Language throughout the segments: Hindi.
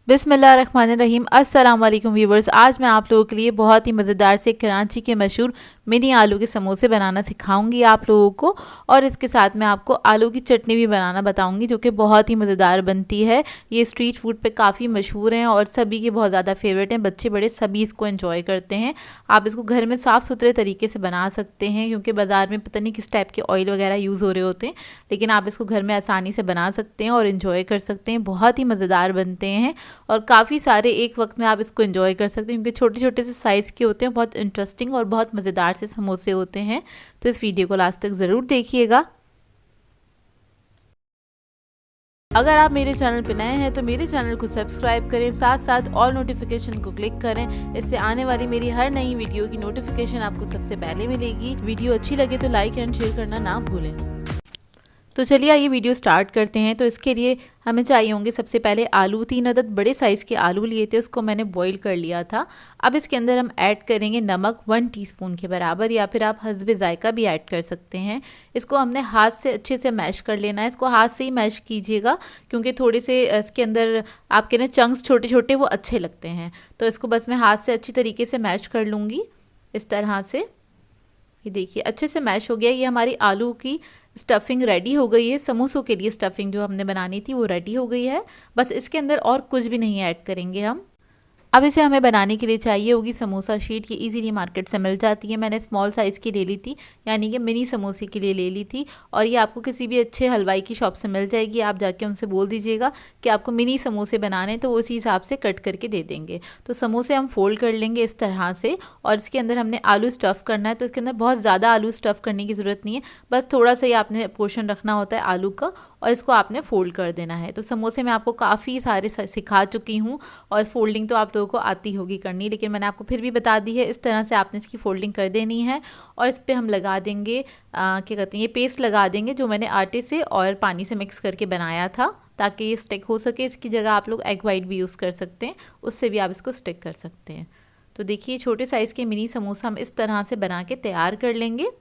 बिस्मिल्लाहिर्रहमानिर्रहीम। अस्सलाम वालेकुम व्यूवर्स। आज मैं आप लोगों के लिए बहुत ही मज़ेदार से कराची के मशहूर मिनी आलू के समोसे बनाना सिखाऊंगी आप लोगों को, और इसके साथ मैं आपको आलू की चटनी भी बनाना बताऊंगी जो कि बहुत ही मज़ेदार बनती है। ये स्ट्रीट फूड पे काफ़ी मशहूर हैं और सभी के बहुत ज़्यादा फेवरेट हैं। बच्चे बड़े सभी इसको एंजॉय करते हैं। आप इसको घर में साफ़ सुथरे तरीके से बना सकते हैं क्योंकि बाज़ार में पता नहीं किस टाइप के ऑयल वगैरह यूज़ हो रहे होते हैं, लेकिन आप इसको घर में आसानी से बना सकते हैं और इन्जॉय कर सकते हैं। बहुत ही मज़ेदार बनते हैं और काफ़ी सारे एक वक्त में आप इसको एंजॉय कर सकते हैं क्योंकि छोटे छोटे से साइज़ के होते हैं। बहुत इंटरेस्टिंग और बहुत मज़ेदार से समोसे होते हैं। तो इस वीडियो को लास्ट तक ज़रूर देखिएगा। अगर आप मेरे चैनल पर नए हैं तो मेरे चैनल को सब्सक्राइब करें, साथ साथ ऑल नोटिफिकेशन को क्लिक करें। इससे आने वाली मेरी हर नई वीडियो की नोटिफिकेशन आपको सबसे पहले मिलेगी। वीडियो अच्छी लगे तो लाइक एंड शेयर करना ना भूलें। तो चलिए आइए वीडियो स्टार्ट करते हैं। तो इसके लिए हमें चाहिए होंगे सबसे पहले आलू। 3 अदद बड़े साइज़ के आलू लिए थे, उसको मैंने बॉईल कर लिया था। अब इसके अंदर हम ऐड करेंगे नमक 1 टीस्पून के बराबर, या फिर आप हस्बे ज़ायका भी ऐड कर सकते हैं। इसको हमने हाथ से अच्छे से मैश कर लेना है। इसको हाथ से ही मैश कीजिएगा क्योंकि थोड़े से इसके अंदर आपके ना चंक्स छोटे छोटे वो अच्छे लगते हैं। तो इसको बस मैं हाथ से अच्छी तरीके से मैश कर लूँगी इस तरह से। ये देखिए अच्छे से मैश हो गया। ये हमारी आलू की स्टफिंग रेडी हो गई है। समोसों के लिए स्टफिंग जो हमने बनानी थी वो रेडी हो गई है। बस इसके अंदर और कुछ भी नहीं ऐड करेंगे हम। अब इसे हमें बनाने के लिए चाहिए होगी समोसा शीट। ये इजीली मार्केट से मिल जाती है। मैंने स्मॉल साइज़ की ले ली थी, यानी कि मिनी समोसे के लिए ले ली थी, और ये आपको किसी भी अच्छे हलवाई की शॉप से मिल जाएगी। आप जाके उनसे बोल दीजिएगा कि आपको मिनी समोसे बनाने, तो वो उसी हिसाब से कट करके दे देंगे। तो समोसे हम फोल्ड कर लेंगे इस तरह से, और इसके अंदर हमने आलू स्टफ़ करना है। तो इसके अंदर बहुत ज़्यादा आलू स्टफ़ करने की ज़रूरत नहीं है, बस थोड़ा सा ही आपने पोर्शन रखना होता है आलू का, और इसको आपने फ़ोल्ड कर देना है। तो समोसे मैं आपको काफ़ी सारे सिखा चुकी हूँ और फोल्डिंग तो आप लोगों को आती होगी करनी, लेकिन मैंने आपको फिर भी बता दी है। इस तरह से आपने इसकी फोल्डिंग कर देनी है और इस पर हम लगा देंगे क्या कहते हैं, ये पेस्ट लगा देंगे जो मैंने आटे से और पानी से मिक्स करके बनाया था, ताकि ये स्टिक हो सके। इसकी जगह आप लोग एग वाइट भी यूज़ कर सकते हैं, उससे भी आप इसको स्टिक कर सकते हैं। तो देखिए छोटे साइज़ के मिनी समोसा हम इस तरह से बना के तैयार कर लेंगे,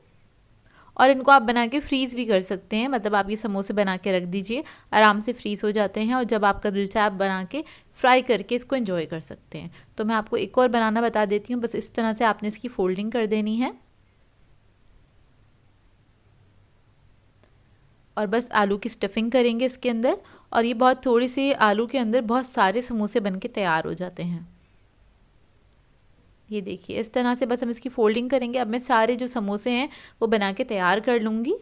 और इनको आप बना के फ्रीज़ भी कर सकते हैं। मतलब आप ये समोसे बना के रख दीजिए, आराम से फ्रीज़ हो जाते हैं, और जब आपका दिल चाहे आप बना के फ्राई करके इसको एंजॉय कर सकते हैं। तो मैं आपको एक और बनाना बता देती हूँ। बस इस तरह से आपने इसकी फोल्डिंग कर देनी है, और बस आलू की स्टफिंग करेंगे इसके अंदर, और ये बहुत थोड़ी सी आलू के अंदर बहुत सारे समोसे बन के तैयार हो जाते हैं। ये देखिए इस तरह से बस हम इसकी फोल्डिंग करेंगे। अब मैं सारे जो समोसे हैं वो बना के तैयार कर लूँगी।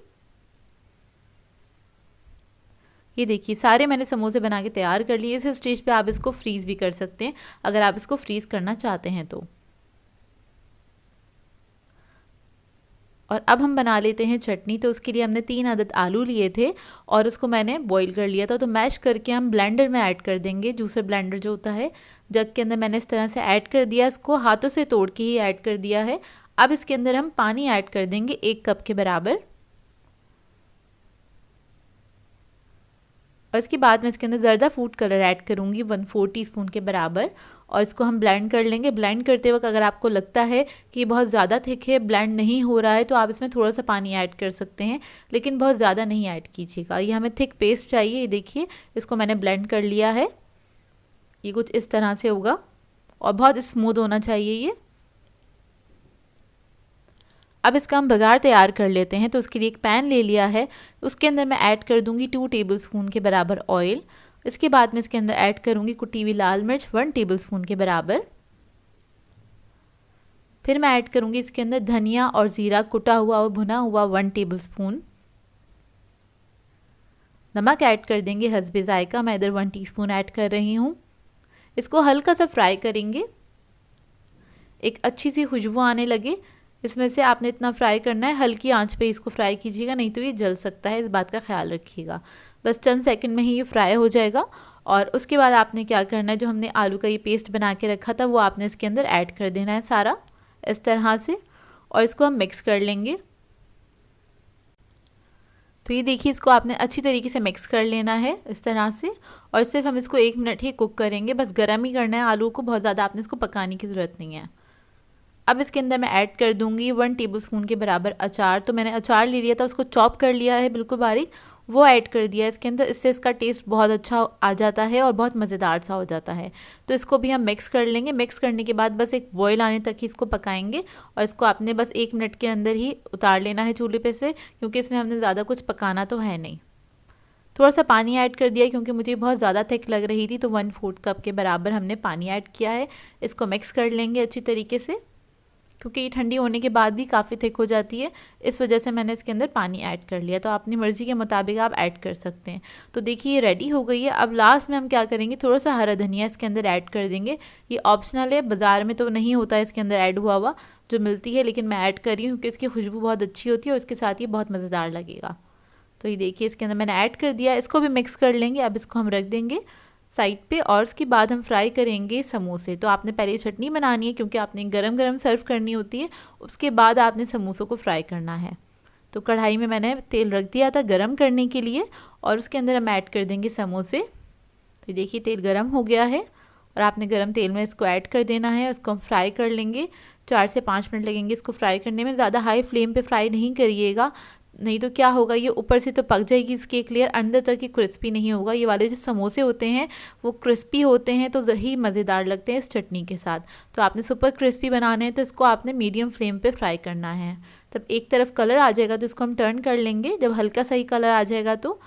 ये देखिए सारे मैंने समोसे बना के तैयार कर लिए। इस स्टेज पे आप इसको फ्रीज़ भी कर सकते हैं अगर आप इसको फ्रीज़ करना चाहते हैं तो। और अब हम बना लेते हैं चटनी। तो उसके लिए हमने 3 अदद आलू लिए थे और उसको मैंने बॉईल कर लिया था। तो मैश करके हम ब्लेंडर में ऐड कर देंगे। जूसर ब्लेंडर जो होता है, जग के अंदर मैंने इस तरह से ऐड कर दिया। इसको हाथों से तोड़ के ही ऐड कर दिया है। अब इसके अंदर हम पानी ऐड कर देंगे 1 कप के बराबर, और इसके बाद मैं इसके अंदर ज़र्दा फूड कलर ऐड करूँगी 1/4 टीस्पून के बराबर, और इसको हम ब्लेंड कर लेंगे। ब्लेंड करते वक्त अगर आपको लगता है कि ये बहुत ज़्यादा थिक है, ब्लेंड नहीं हो रहा है, तो आप इसमें थोड़ा सा पानी ऐड कर सकते हैं, लेकिन बहुत ज़्यादा नहीं ऐड कीजिएगा। ये हमें थिक पेस्ट चाहिए। ये देखिए इसको मैंने ब्लेंड कर लिया है। ये कुछ इस तरह से होगा और बहुत स्मूथ होना चाहिए ये। अब इसका हम बघार तैयार कर लेते हैं। तो उसके लिए एक पैन ले लिया है, उसके अंदर मैं ऐड कर दूंगी 2 टेबलस्पून के बराबर ऑयल। इसके बाद मैं इसके अंदर ऐड करूंगी कुटी हुई लाल मिर्च 1 टेबलस्पून के बराबर। फिर मैं ऐड करूंगी इसके अंदर धनिया और ज़ीरा कुटा हुआ और भुना हुआ 1 टेबलस्पून। नमक ऐड कर देंगे हस्बे ज़ायका, मैं इधर 1 टीस्पून ऐड कर रही हूँ। इसको हल्का सा फ्राई करेंगे, एक अच्छी सी खुशबू आने लगे इसमें से आपने इतना फ्राई करना है। हल्की आंच पे इसको फ्राई कीजिएगा, नहीं तो ये जल सकता है, इस बात का ख्याल रखिएगा। बस चंद सेकंड में ही ये फ्राई हो जाएगा। और उसके बाद आपने क्या करना है, जो हमने आलू का ये पेस्ट बना के रखा था वो आपने इसके अंदर ऐड कर देना है सारा इस तरह से, और इसको हम मिक्स कर लेंगे। तो ये देखिए इसको आपने अच्छी तरीके से मिक्स कर लेना है इस तरह से, और सिर्फ हम इसको 1 मिनट ही कुक करेंगे। बस गर्म ही करना है आलू को, बहुत ज़्यादा आपने इसको पकाने की ज़रूरत नहीं है। अब इसके अंदर मैं ऐड कर दूंगी 1 टेबलस्पून के बराबर अचार। तो मैंने अचार ले लिया था, उसको चॉप कर लिया है बिल्कुल बारीक, वो ऐड कर दिया इसके अंदर। इससे इसका टेस्ट बहुत अच्छा आ जाता है और बहुत मज़ेदार सा हो जाता है। तो इसको भी हम मिक्स कर लेंगे। मिक्स करने के बाद बस एक बॉयल आने तक ही इसको पकाएंगे और इसको आपने बस 1 मिनट के अंदर ही उतार लेना है चूल्हे पे से, क्योंकि इसमें हमने ज़्यादा कुछ पकाना तो है नहीं। थोड़ा सा पानी ऐड कर दिया क्योंकि मुझे बहुत ज़्यादा थिक लग रही थी, तो 1/4 कप के बराबर हमने पानी ऐड किया है। इसको मिक्स कर लेंगे अच्छी तरीके से, क्योंकि ये ठंडी होने के बाद भी काफ़ी थिक हो जाती है, इस वजह से मैंने इसके अंदर पानी ऐड कर लिया। तो अपनी मर्ज़ी के मुताबिक आप ऐड कर सकते हैं। तो देखिए ये रेडी हो गई है। अब लास्ट में हम क्या करेंगे, थोड़ा सा हरा धनिया इसके अंदर ऐड कर देंगे। ये ऑप्शनल है, बाज़ार में तो नहीं होता है इसके अंदर ऐड हुआ जो मिलती है, लेकिन मैं ऐड कर रही हूँ क्योंकि इसकी खुशबू बहुत अच्छी होती है और इसके साथ ये बहुत मज़ेदार लगेगा। तो ये देखिए इसके अंदर मैंने ऐड कर दिया। इसको भी मिक्स कर लेंगे। अब इसको हम रख देंगे साइड पे और उसके बाद हम फ्राई करेंगे समोसे। तो आपने पहले चटनी बनानी है क्योंकि आपने गरम गरम सर्व करनी होती है, उसके बाद आपने समोसों को फ्राई करना है। तो कढ़ाई में मैंने तेल रख दिया था गरम करने के लिए और उसके अंदर हम ऐड कर देंगे समोसे। तो देखिए तेल गरम हो गया है और आपने गरम तेल में इसको ऐड कर देना है। इसको हम फ्राई कर लेंगे। 4 से 5 मिनट लगेंगे इसको फ्राई करने में। ज़्यादा हाई फ्लेम पे फ्राई नहीं करिएगा, नहीं तो क्या होगा, ये ऊपर से तो पक जाएगी इसकी एक लेयर, अंदर तक ही क्रिस्पी नहीं होगा। ये वाले जो समोसे होते हैं वो क्रिस्पी होते हैं, तो ही मज़ेदार लगते हैं इस चटनी के साथ। तो आपने सुपर क्रिस्पी बनाने हैं तो इसको आपने मीडियम फ्लेम पे फ्राई करना है। तब एक तरफ कलर आ जाएगा तो इसको हम टर्न कर लेंगे। जब हल्का सा ही कलर आ जाएगा तो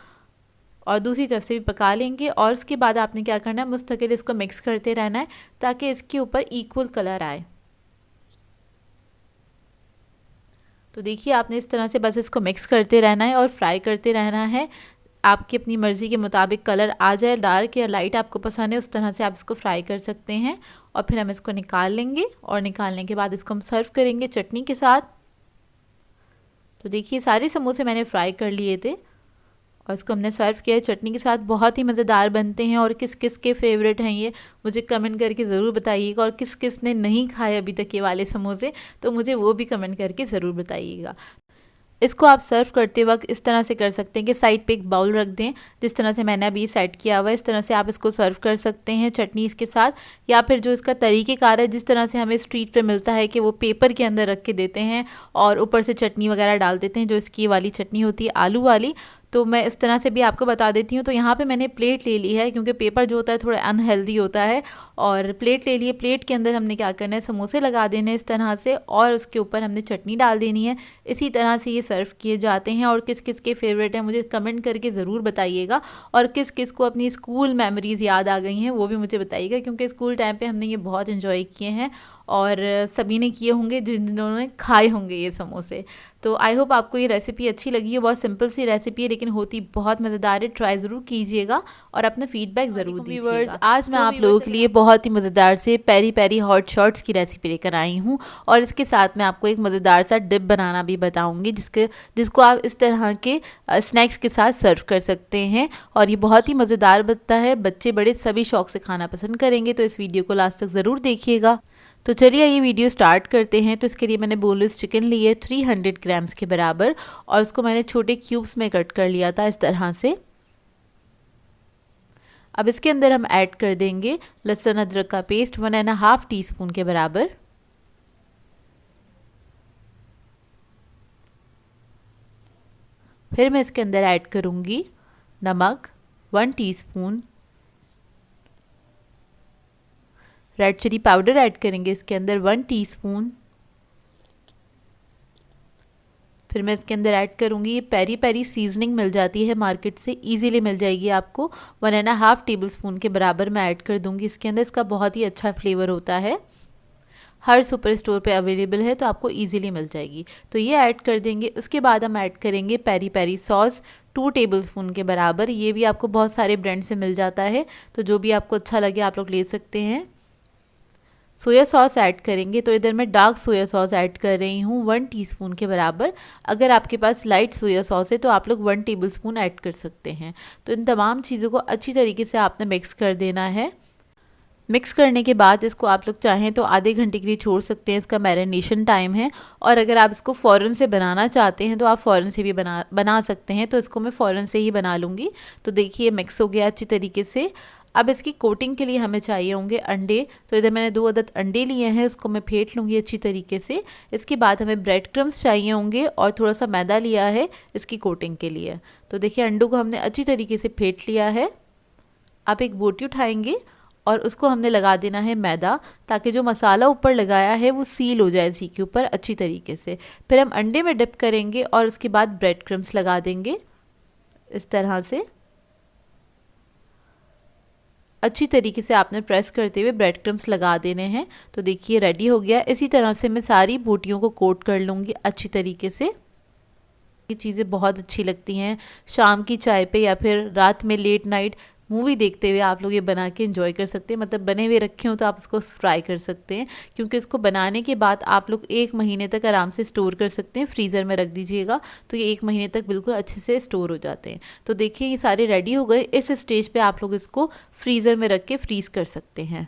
और दूसरी तरफ से भी पका लेंगे। और उसके बाद आपने क्या करना है, मुस्तकिल इसको मिक्स करते रहना है ताकि इसके ऊपर इक्वल कलर आए। तो देखिए आपने इस तरह से बस इसको मिक्स करते रहना है और फ्राई करते रहना है। आपकी अपनी मर्ज़ी के मुताबिक कलर आ जाए, डार्क या लाइट आपको पसंद है उस तरह से आप इसको फ्राई कर सकते हैं। और फिर हम इसको निकाल लेंगे और निकालने के बाद इसको हम सर्व करेंगे चटनी के साथ। तो देखिए सारे समोसे मैंने फ्राई कर लिए थे और इसको हमने सर्व किया है चटनी के साथ। बहुत ही मज़ेदार बनते हैं और किस किस के फेवरेट हैं ये मुझे कमेंट करके ज़रूर बताइएगा। और किस किस ने नहीं खाए अभी तक ये वाले समोसे, तो मुझे वो भी कमेंट करके ज़रूर बताइएगा। इसको आप सर्व करते वक्त इस तरह से कर सकते हैं कि साइड पे एक बाउल रख दें, जिस तरह से मैंने अभी सेट किया हुआ है। इस तरह से आप इसको सर्व कर सकते हैं चटनी इसके साथ, या फिर जो इसका तरीक़ेकार है जिस तरह से हमें स्ट्रीट पे मिलता है कि वो पेपर के अंदर रख के देते हैं और ऊपर से चटनी वगैरह डाल देते हैं, जो इसकी वाली चटनी होती है आलू वाली। तो मैं इस तरह से भी आपको बता देती हूँ। तो यहाँ पे मैंने प्लेट ले ली है क्योंकि पेपर जो होता है थोड़ा अनहेल्दी होता है, और प्लेट ले लिए। प्लेट के अंदर हमने क्या करना है, समोसे लगा देने इस तरह से और उसके ऊपर हमने चटनी डाल देनी है। इसी तरह से ये सर्व किए जाते हैं। और किस किस के फेवरेट हैं मुझे कमेंट करके ज़रूर बताइएगा। और किस किस को अपनी स्कूल मेमोरीज़ याद आ गई हैं वो भी मुझे बताइएगा, क्योंकि स्कूल टाइम पर हमने ये बहुत इन्जॉय किए हैं और सभी ने किए होंगे जिन्होंने खाए होंगे ये समोसे। तो आई होप आपको ये रेसिपी अच्छी लगी है। बहुत सिंपल सी रेसिपी है लेकिन होती बहुत मज़ेदार है। ट्राई ज़रूर कीजिएगा और अपना फीडबैक ज़रूर दीजिएगा। आज मैं आप लोगों के लिए बहुत ही मज़ेदार से पेरी पेरी हॉट शॉट्स की रेसिपी लेकर आई हूँ और इसके साथ मैं आपको एक मज़ेदार सा डिप बनाना भी बताऊँगी जिसको आप इस तरह के स्नैक्स के साथ सर्व कर सकते हैं। और ये बहुत ही मज़ेदार बनता है, बच्चे बड़े सभी शौक़ से खाना पसंद करेंगे। तो इस वीडियो को लास्ट तक ज़रूर देखिएगा। तो चलिए ये वीडियो स्टार्ट करते हैं। तो इसके लिए मैंने बोनलेस चिकन ली है 300 ग्राम्स के बराबर और उसको मैंने छोटे क्यूब्स में कट कर लिया था इस तरह से। अब इसके अंदर हम ऐड कर देंगे लहसुन अदरक का पेस्ट 1.5 टीस्पून के बराबर। फिर मैं इसके अंदर ऐड करूँगी नमक 1 teaspoon, red chilli powder add करेंगे इसके अंदर 1 टीस्पून। फिर मैं इसके अंदर ऐड करूँगी ये पेरी पेरी सीजनिंग मिल जाती है मार्केट से, इजीली मिल जाएगी आपको। 1.5 टेबलस्पून के बराबर मैं ऐड कर दूँगी इसके अंदर। इसका बहुत ही अच्छा फ्लेवर होता है, हर सुपर स्टोर पे अवेलेबल है तो आपको इजीली मिल जाएगी। तो ये ऐड कर देंगे। उसके बाद हम ऐड करेंगे पेरी पेरी सॉस 2 टेबलस्पून के बराबर। ये भी आपको बहुत सारे ब्रांड से मिल जाता है, तो जो भी आपको अच्छा लगे आप लोग ले सकते हैं। सोया सॉस ऐड करेंगे, तो इधर मैं डार्क सोया सॉस ऐड कर रही हूँ 1 टीस्पून के बराबर। अगर आपके पास लाइट सोया सॉस है तो आप लोग 1 टेबलस्पून ऐड कर सकते हैं। तो इन तमाम चीज़ों को अच्छी तरीके से आपने मिक्स कर देना है। मिक्स करने के बाद इसको आप लोग चाहें तो आधे घंटे के लिए छोड़ सकते हैं, इसका मैरिनेशन टाइम है। और अगर आप इसको फ़ौरन से बनाना चाहते हैं तो आप फ़ौरन से भी बना सकते हैं। तो इसको मैं फ़ौरन से ही बना लूँगी। तो देखिए मिक्स हो गया अच्छी तरीके से। अब इसकी कोटिंग के लिए हमें चाहिए होंगे अंडे। तो इधर मैंने 2 अदद अंडे लिए हैं, उसको मैं फेंट लूँगी अच्छी तरीके से। इसके बाद हमें ब्रेड क्रम्स चाहिए होंगे और थोड़ा सा मैदा लिया है इसकी कोटिंग के लिए। तो देखिए अंडों को हमने अच्छी तरीके से फेंट लिया है। आप एक बोटी उठाएंगे और उसको हमने लगा देना है मैदा, ताकि जो मसाला ऊपर लगाया है वो सील हो जाए इसी के ऊपर अच्छी तरीके से। फिर हम अंडे में डिप करेंगे और उसके बाद ब्रेड क्रम्स लगा देंगे इस तरह से। अच्छी तरीके से आपने प्रेस करते हुए ब्रेड क्रम्स लगा देने हैं। तो देखिए रेडी हो गया। इसी तरह से मैं सारी बोटियों को कोट कर लूँगी अच्छी तरीके से। ये चीज़ें बहुत अच्छी लगती हैं शाम की चाय पे या फिर रात में लेट नाइट मूवी देखते हुए आप लोग ये बना के एंजॉय कर सकते हैं। मतलब बने हुए रखे हो तो आप इसको फ्राई कर सकते हैं, क्योंकि इसको बनाने के बाद आप लोग 1 महीने तक आराम से स्टोर कर सकते हैं। फ्रीज़र में रख दीजिएगा तो ये 1 महीने तक बिल्कुल अच्छे से स्टोर हो जाते हैं। तो देखिए ये सारे रेडी हो गए। इस स्टेज पे आप लोग इसको फ्रीज़र में रख के फ्रीज़ कर सकते हैं।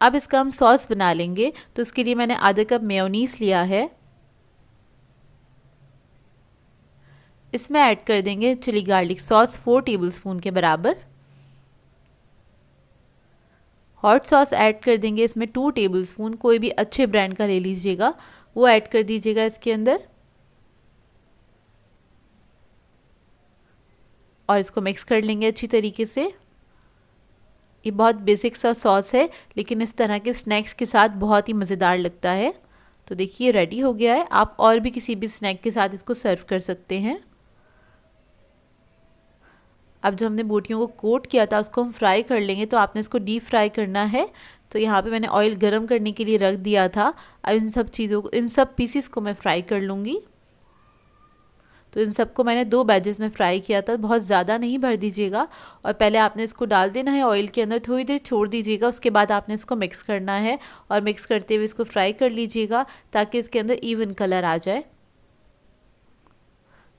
अब इसका हम सॉस बना लेंगे। तो इसके लिए मैंने आधा कप मेयोनीज लिया है। इसमें ऐड कर देंगे चिली गार्लिक सॉस 4 टेबलस्पून के बराबर। हॉट सॉस ऐड कर देंगे इसमें 2 टेबलस्पून, कोई भी अच्छे ब्रांड का ले लीजिएगा, वो ऐड कर दीजिएगा इसके अंदर। और इसको मिक्स कर लेंगे अच्छी तरीके से। ये बहुत बेसिक सा सॉस है, लेकिन इस तरह के स्नैक्स के साथ बहुत ही मज़ेदार लगता है। तो देखिए रेडी हो गया है। आप और भी किसी भी स्नैक के साथ इसको सर्व कर सकते हैं। अब जो हमने बोटियों को कोट किया था उसको हम फ्राई कर लेंगे। तो आपने इसको डीप फ्राई करना है। तो यहाँ पे मैंने ऑयल गरम करने के लिए रख दिया था। अब इन सब चीज़ों को, इन सब पीसेस को मैं फ्राई कर लूँगी। तो इन सबको मैंने 2 बैचेस में फ्राई किया था, बहुत ज़्यादा नहीं भर दीजिएगा। और पहले आपने इसको डाल देना है ऑयल के अंदर, थोड़ी देर छोड़ दीजिएगा। उसके बाद आपने इसको मिक्स करना है और मिक्स करते हुए इसको फ्राई कर लीजिएगा ताकि इसके अंदर इवन कलर आ जाए।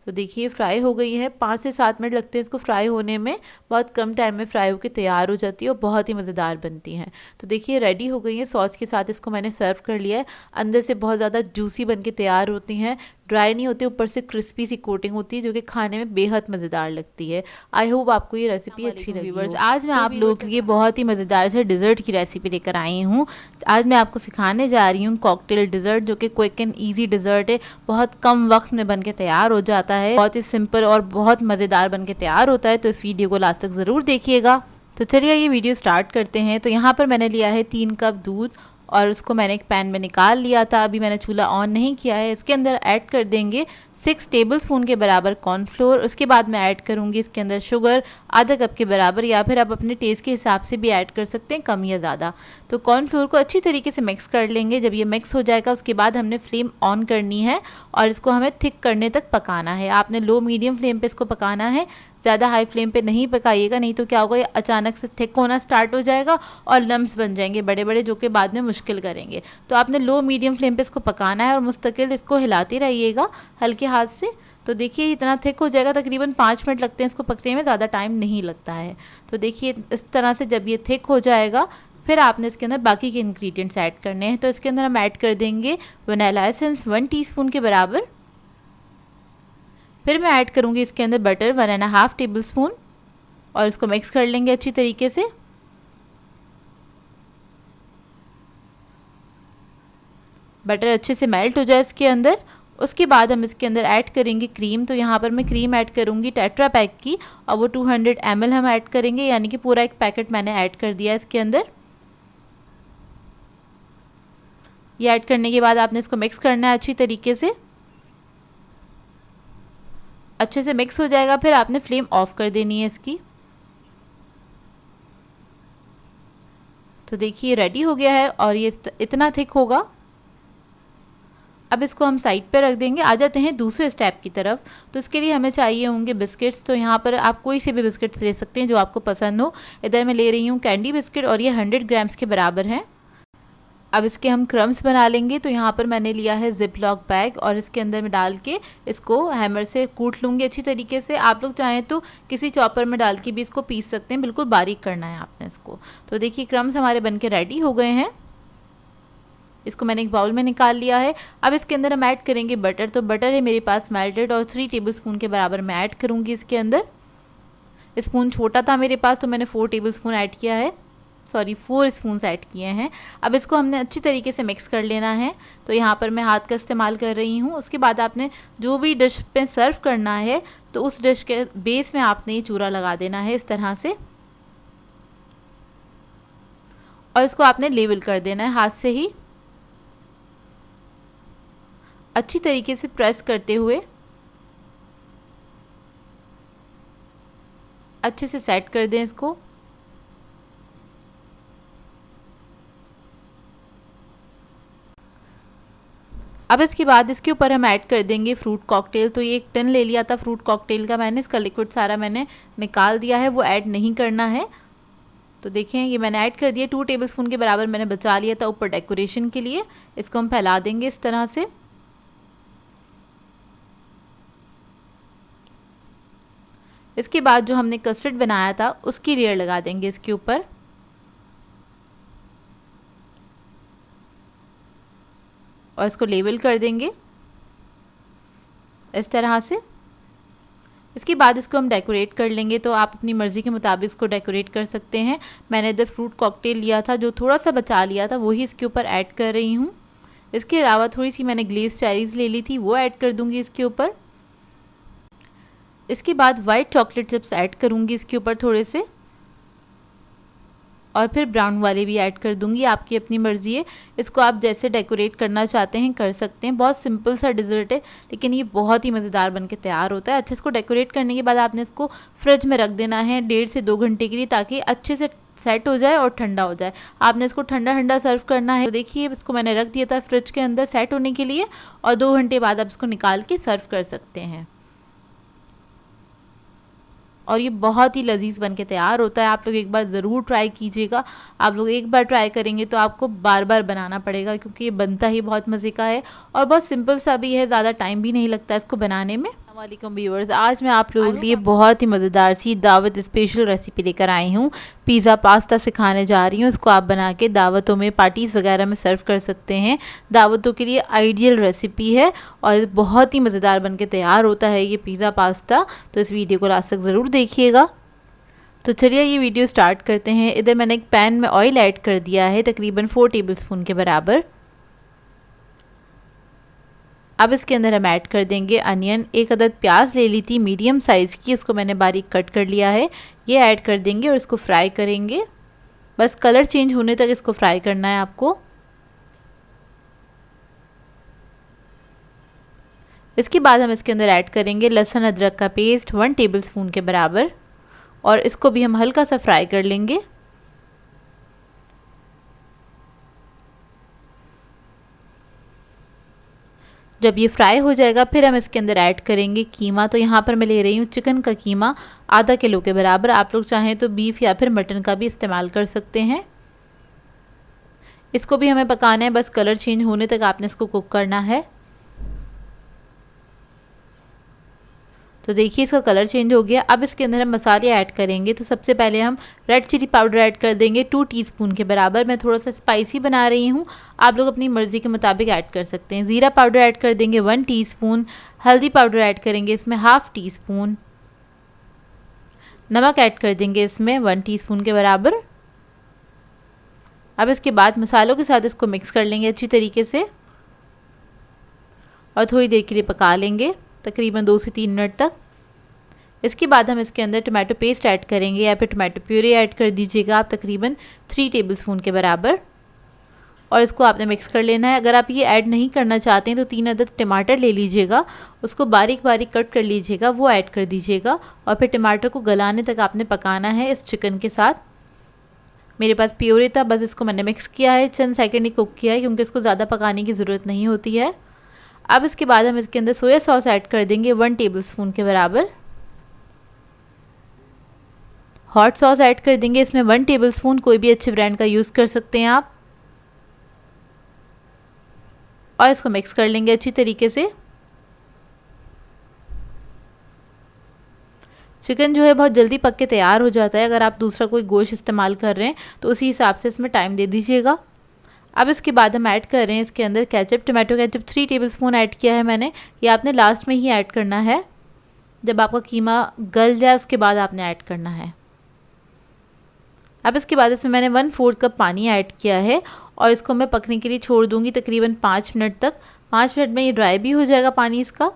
तो देखिए फ्राई हो गई है। 5 से 7 मिनट लगते हैं इसको फ्राई होने में। बहुत कम टाइम में फ्राई होकर तैयार हो जाती है और बहुत ही मज़ेदार बनती हैं। तो देखिए रेडी हो गई है। सॉस के साथ इसको मैंने सर्व कर लिया है। अंदर से बहुत ज़्यादा जूसी बन के तैयार होती हैं, ड्राई नहीं होती, ऊपर से क्रिस्पी सी कोटिंग होती है जो कि खाने में बेहद मज़ेदार लगती है। आई होप आपको ये रेसिपी अच्छी लगी हो। आज मैं आप लोगों के लिए बहुत ही मज़ेदार से डिज़र्ट की रेसिपी लेकर आई हूँ। आज मैं आपको सिखाने जा रही हूँ कॉकटेल डिज़र्ट, जो कि क्विक एंड ईजी डिज़र्ट है। बहुत कम वक्त में बन के तैयार हो जाता है, बहुत ही सिंपल और बहुत मज़ेदार बन के तैयार होता है। तो इस वीडियो को लास्ट तक ज़रूर देखिएगा। तो चलिए ये वीडियो स्टार्ट करते हैं। तो यहाँ पर मैंने लिया है 3 कप दूध और उसको मैंने एक पैन में निकाल लिया था। अभी मैंने चूल्हा ऑन नहीं किया है। इसके अंदर ऐड कर देंगे 6 टेबलस्पून के बराबर कॉर्नफ्लोर। उसके बाद मैं ऐड करूँगी इसके अंदर शुगर आधा कप के बराबर, या फिर आप अपने टेस्ट के हिसाब से भी ऐड कर सकते हैं, कम या ज़्यादा। तो कॉर्नफ्लोर को अच्छी तरीके से मिक्स कर लेंगे। जब ये मिक्स हो जाएगा उसके बाद हमने फ्लेम ऑन करनी है और इसको हमें थिक करने तक पकाना है। आपने लो मीडियम फ्लेम पे इसको पकाना है, ज़्यादा हाई फ्लेम पे नहीं पकाइएगा, नहीं तो क्या होगा, ये अचानक से थिक होना स्टार्ट हो जाएगा और लम्स बन जाएंगे बड़े बड़े, जो कि बाद में मुश्किल करेंगे। तो आपने लो मीडियम फ्लेम पे इसको पकाना है और मुस्तकिल इसको हिलाते रहिएगा हल्के हाथ से। तो देखिए इतना थिक हो जाएगा, तकरीबन 5 मिनट लगते हैं इसको पकने में, ज़्यादा टाइम नहीं लगता है। तो देखिए इस तरह से जब ये थिक हो जाएगा फिर आपने इसके अंदर बाकी के इंग्रेडिएंट्स ऐड करने हैं। तो इसके अंदर हम ऐड कर देंगे वनीला एसेंस 1 टीस्पून के बराबर। फिर मैं ऐड करूँगी इसके अंदर बटर 1.5 टेबलस्पून और इसको मिक्स कर लेंगे अच्छी तरीके से। बटर अच्छे से मेल्ट हो जाए इसके अंदर। उसके बाद हम इसके अंदर ऐड करेंगे क्रीम। तो यहाँ पर मैं क्रीम ऐड करूँगी टेट्रा पैक की, और वो 200 ml हम ऐड करेंगे, यानी कि पूरा एक पैकेट मैंने ऐड कर दिया इसके अंदर। ये ऐड करने के बाद आपने इसको मिक्स करना है अच्छी तरीके से। अच्छे से मिक्स हो जाएगा फिर आपने फ्लेम ऑफ कर देनी है इसकी। तो देखिए रेडी हो गया है और ये इतना थिक होगा। अब इसको हम साइड पे रख देंगे। आ जाते हैं दूसरे स्टेप की तरफ। तो इसके लिए हमें चाहिए होंगे बिस्किट्स। तो यहाँ पर आप कोई से भी बिस्किट्स ले सकते हैं जो आपको पसंद हो। इधर मैं ले रही हूँ कैंडी बिस्किट और ये 100 ग्राम्स के बराबर है। अब इसके हम क्रम्स बना लेंगे। तो यहाँ पर मैंने लिया है जिप लॉक बैग और इसके अंदर में डाल के इसको हैमर से कूट लूँगी अच्छी तरीके से। आप लोग चाहें तो किसी चॉपर में डाल के भी इसको पीस सकते हैं, बिल्कुल बारीक करना है आपने इसको। तो देखिए क्रम्स हमारे बनके रेडी हो गए हैं। इसको मैंने एक बाउल में निकाल लिया है। अब इसके अंदर हम ऐड करेंगे बटर। तो बटर है मेरे पास मेल्टेड और 3 टेबलस्पून के बराबर मैं ऐड करूँगी इसके अंदर। स्पून छोटा था मेरे पास तो मैंने 4 टेबलस्पून ऐड किया है, सॉरी 4 स्पून ऐड किए हैं। अब इसको हमने अच्छी तरीके से मिक्स कर लेना है। तो यहाँ पर मैं हाथ का इस्तेमाल कर रही हूँ। उसके बाद आपने जो भी डिश पे सर्व करना है तो उस डिश के बेस में आपने ये चूरा लगा देना है इस तरह से, और इसको आपने लेवल कर देना है हाथ से ही, अच्छी तरीके से प्रेस करते हुए अच्छे से सेट कर दें इसको। अब इसके बाद इसके ऊपर हम ऐड कर देंगे फ्रूट कॉकटेल। तो ये 1 टन ले लिया था फ्रूट कॉकटेल का मैंने, इसका लिक्विड सारा मैंने निकाल दिया है, वो ऐड नहीं करना है। तो देखें ये मैंने ऐड कर दिया, 2 टेबलस्पून के बराबर मैंने बचा लिया था ऊपर डेकोरेशन के लिए। इसको हम फैला देंगे इस तरह से। इसके बाद जो हमने कस्टर्ड बनाया था उसकी लेयर लगा देंगे इसके ऊपर, और इसको लेवल कर देंगे इस तरह से। इसके बाद इसको हम डेकोरेट कर लेंगे। तो आप अपनी मर्ज़ी के मुताबिक इसको डेकोरेट कर सकते हैं। मैंने इधर फ्रूट कॉकटेल लिया था, जो थोड़ा सा बचा लिया था वही इसके ऊपर ऐड कर रही हूँ। इसके अलावा थोड़ी सी मैंने ग्लेज़ चेरीज़ ले ली थी, वो ऐड कर दूँगी इसके ऊपर। इसके बाद वाइट चॉकलेट चिप्स ऐड करूँगी इसके ऊपर थोड़े से, और फिर ब्राउन वाले भी ऐड कर दूंगी, आपकी अपनी मर्ज़ी है। इसको आप जैसे डेकोरेट करना चाहते हैं कर सकते हैं। बहुत सिंपल सा डिज़र्ट है लेकिन ये बहुत ही मज़ेदार बनके तैयार होता है। अच्छे इसको डेकोरेट करने के बाद आपने इसको फ्रिज में रख देना है 1.5 से 2 घंटे के लिए, ताकि अच्छे से सेट हो जाए और ठंडा हो जाए। आपने इसको ठंडा ठंडा सर्व करना है। तो देखिए इसको मैंने रख दिया था फ्रिज के अंदर सेट होने के लिए, और 2 घंटे बाद आप इसको निकाल के सर्व कर सकते हैं। और ये बहुत ही लजीज बन के तैयार होता है। आप लोग एक बार ज़रूर ट्राई कीजिएगा। आप लोग एक बार ट्राई करेंगे तो आपको बार बार बनाना पड़ेगा, क्योंकि ये बनता ही बहुत मज़े का है और बहुत सिंपल सा भी है, ज़्यादा टाइम भी नहीं लगता इसको बनाने में। वालेकुम व्यूअर्स, आज मैं आप लोगों के लिए बहुत ही मज़ेदार सी दावत स्पेशल रेसिपी लेकर आई हूँ। पिज़्ज़ा पास्ता सिखाने जा रही हूँ। इसको आप बना के दावतों में, पार्टीज़ वगैरह में सर्व कर सकते हैं। दावतों के लिए आइडियल रेसिपी है और बहुत ही मज़ेदार बन के तैयार होता है ये पिज़्ज़ा पास्ता। तो इस वीडियो को लास्ट तक ज़रूर देखिएगा। तो चलिए ये वीडियो स्टार्ट करते हैं। इधर मैंने एक पैन में ऑयल ऐड कर दिया है तकरीबन 4 टेबलस्पून के बराबर। अब इसके अंदर हम ऐड कर देंगे अनियन। 1 अदद प्याज ले ली थी मीडियम साइज़ की, इसको मैंने बारीक कट कर लिया है। ये ऐड कर देंगे और इसको फ्राई करेंगे। बस कलर चेंज होने तक इसको फ्राई करना है आपको। इसके बाद हम इसके अंदर ऐड करेंगे लहसुन अदरक का पेस्ट 1 टेबलस्पून के बराबर, और इसको भी हम हल्का सा फ्राई कर लेंगे। जब ये फ्राई हो जाएगा फिर हम इसके अंदर ऐड करेंगे कीमा। तो यहाँ पर मैं ले रही हूँ चिकन का कीमा आधा किलो के बराबर। आप लोग चाहें तो बीफ या फिर मटन का भी इस्तेमाल कर सकते हैं। इसको भी हमें पकाना है, बस कलर चेंज होने तक आपने इसको कुक करना है। तो देखिए इसका कलर चेंज हो गया। अब इसके अंदर हम मसाले ऐड करेंगे। तो सबसे पहले हम रेड चिली पाउडर ऐड कर देंगे 2 टीस्पून के बराबर। मैं थोड़ा सा स्पाइसी बना रही हूँ, आप लोग अपनी मर्ज़ी के मुताबिक ऐड कर सकते हैं। ज़ीरा पाउडर ऐड कर देंगे 1 टीस्पून। हल्दी पाउडर ऐड करेंगे इसमें 1/2 टीस्पून। नमक ऐड कर देंगे इसमें 1 टीस्पून के बराबर। अब इसके बाद मसालों के साथ इसको मिक्स कर लेंगे अच्छी तरीके से और थोड़ी देर के लिए पका लेंगे, तकरीबन 2 से 3 मिनट तक। इसके बाद हम इसके अंदर टमाटो पेस्ट ऐड करेंगे या फिर टमाटो प्यूरी ऐड कर दीजिएगा आप, तकरीबन 3 टेबलस्पून के बराबर, और इसको आपने मिक्स कर लेना है। अगर आप ये ऐड नहीं करना चाहते हैं तो 3 अदद टमाटर ले लीजिएगा, उसको बारीक बारीक कट कर लीजिएगा, वो ऐड कर दीजिएगा और फिर टमाटर को गलाने तक आपने पकाना है इस चिकन के साथ। मेरे पास प्यूरी था, बस इसको मैंने मिक्स किया है, चंद सेकंड ही कुक किया है क्योंकि इसको ज़्यादा पकाने की ज़रूरत नहीं होती है। अब इसके बाद हम इसके अंदर सोया सॉस ऐड कर देंगे 1 टेबलस्पून के बराबर। हॉट सॉस ऐड कर देंगे इसमें 1 टेबलस्पून, कोई भी अच्छे ब्रांड का यूज़ कर सकते हैं आप, और इसको मिक्स कर लेंगे अच्छी तरीके से। चिकन जो है बहुत जल्दी पक के तैयार हो जाता है। अगर आप दूसरा कोई गोश्त इस्तेमाल कर रहे हैं तो उसी हिसाब से इसमें टाइम दे दीजिएगा। अब इसके बाद हम ऐड कर रहे हैं इसके अंदर ketchup, tomato ketchup 3 tablespoon add किया है मैंने, ये आपने लास्ट में ही ऐड करना है। जब आपका कीमा गल जाए उसके बाद आपने ऐड करना है। अब इसके बाद इसमें मैंने 1/4 कप पानी ऐड किया है और इसको मैं पकने के लिए छोड़ दूंगी तकरीबन 5 मिनट तक। 5 मिनट में ये ड्राई भी हो जाएगा पानी इसका।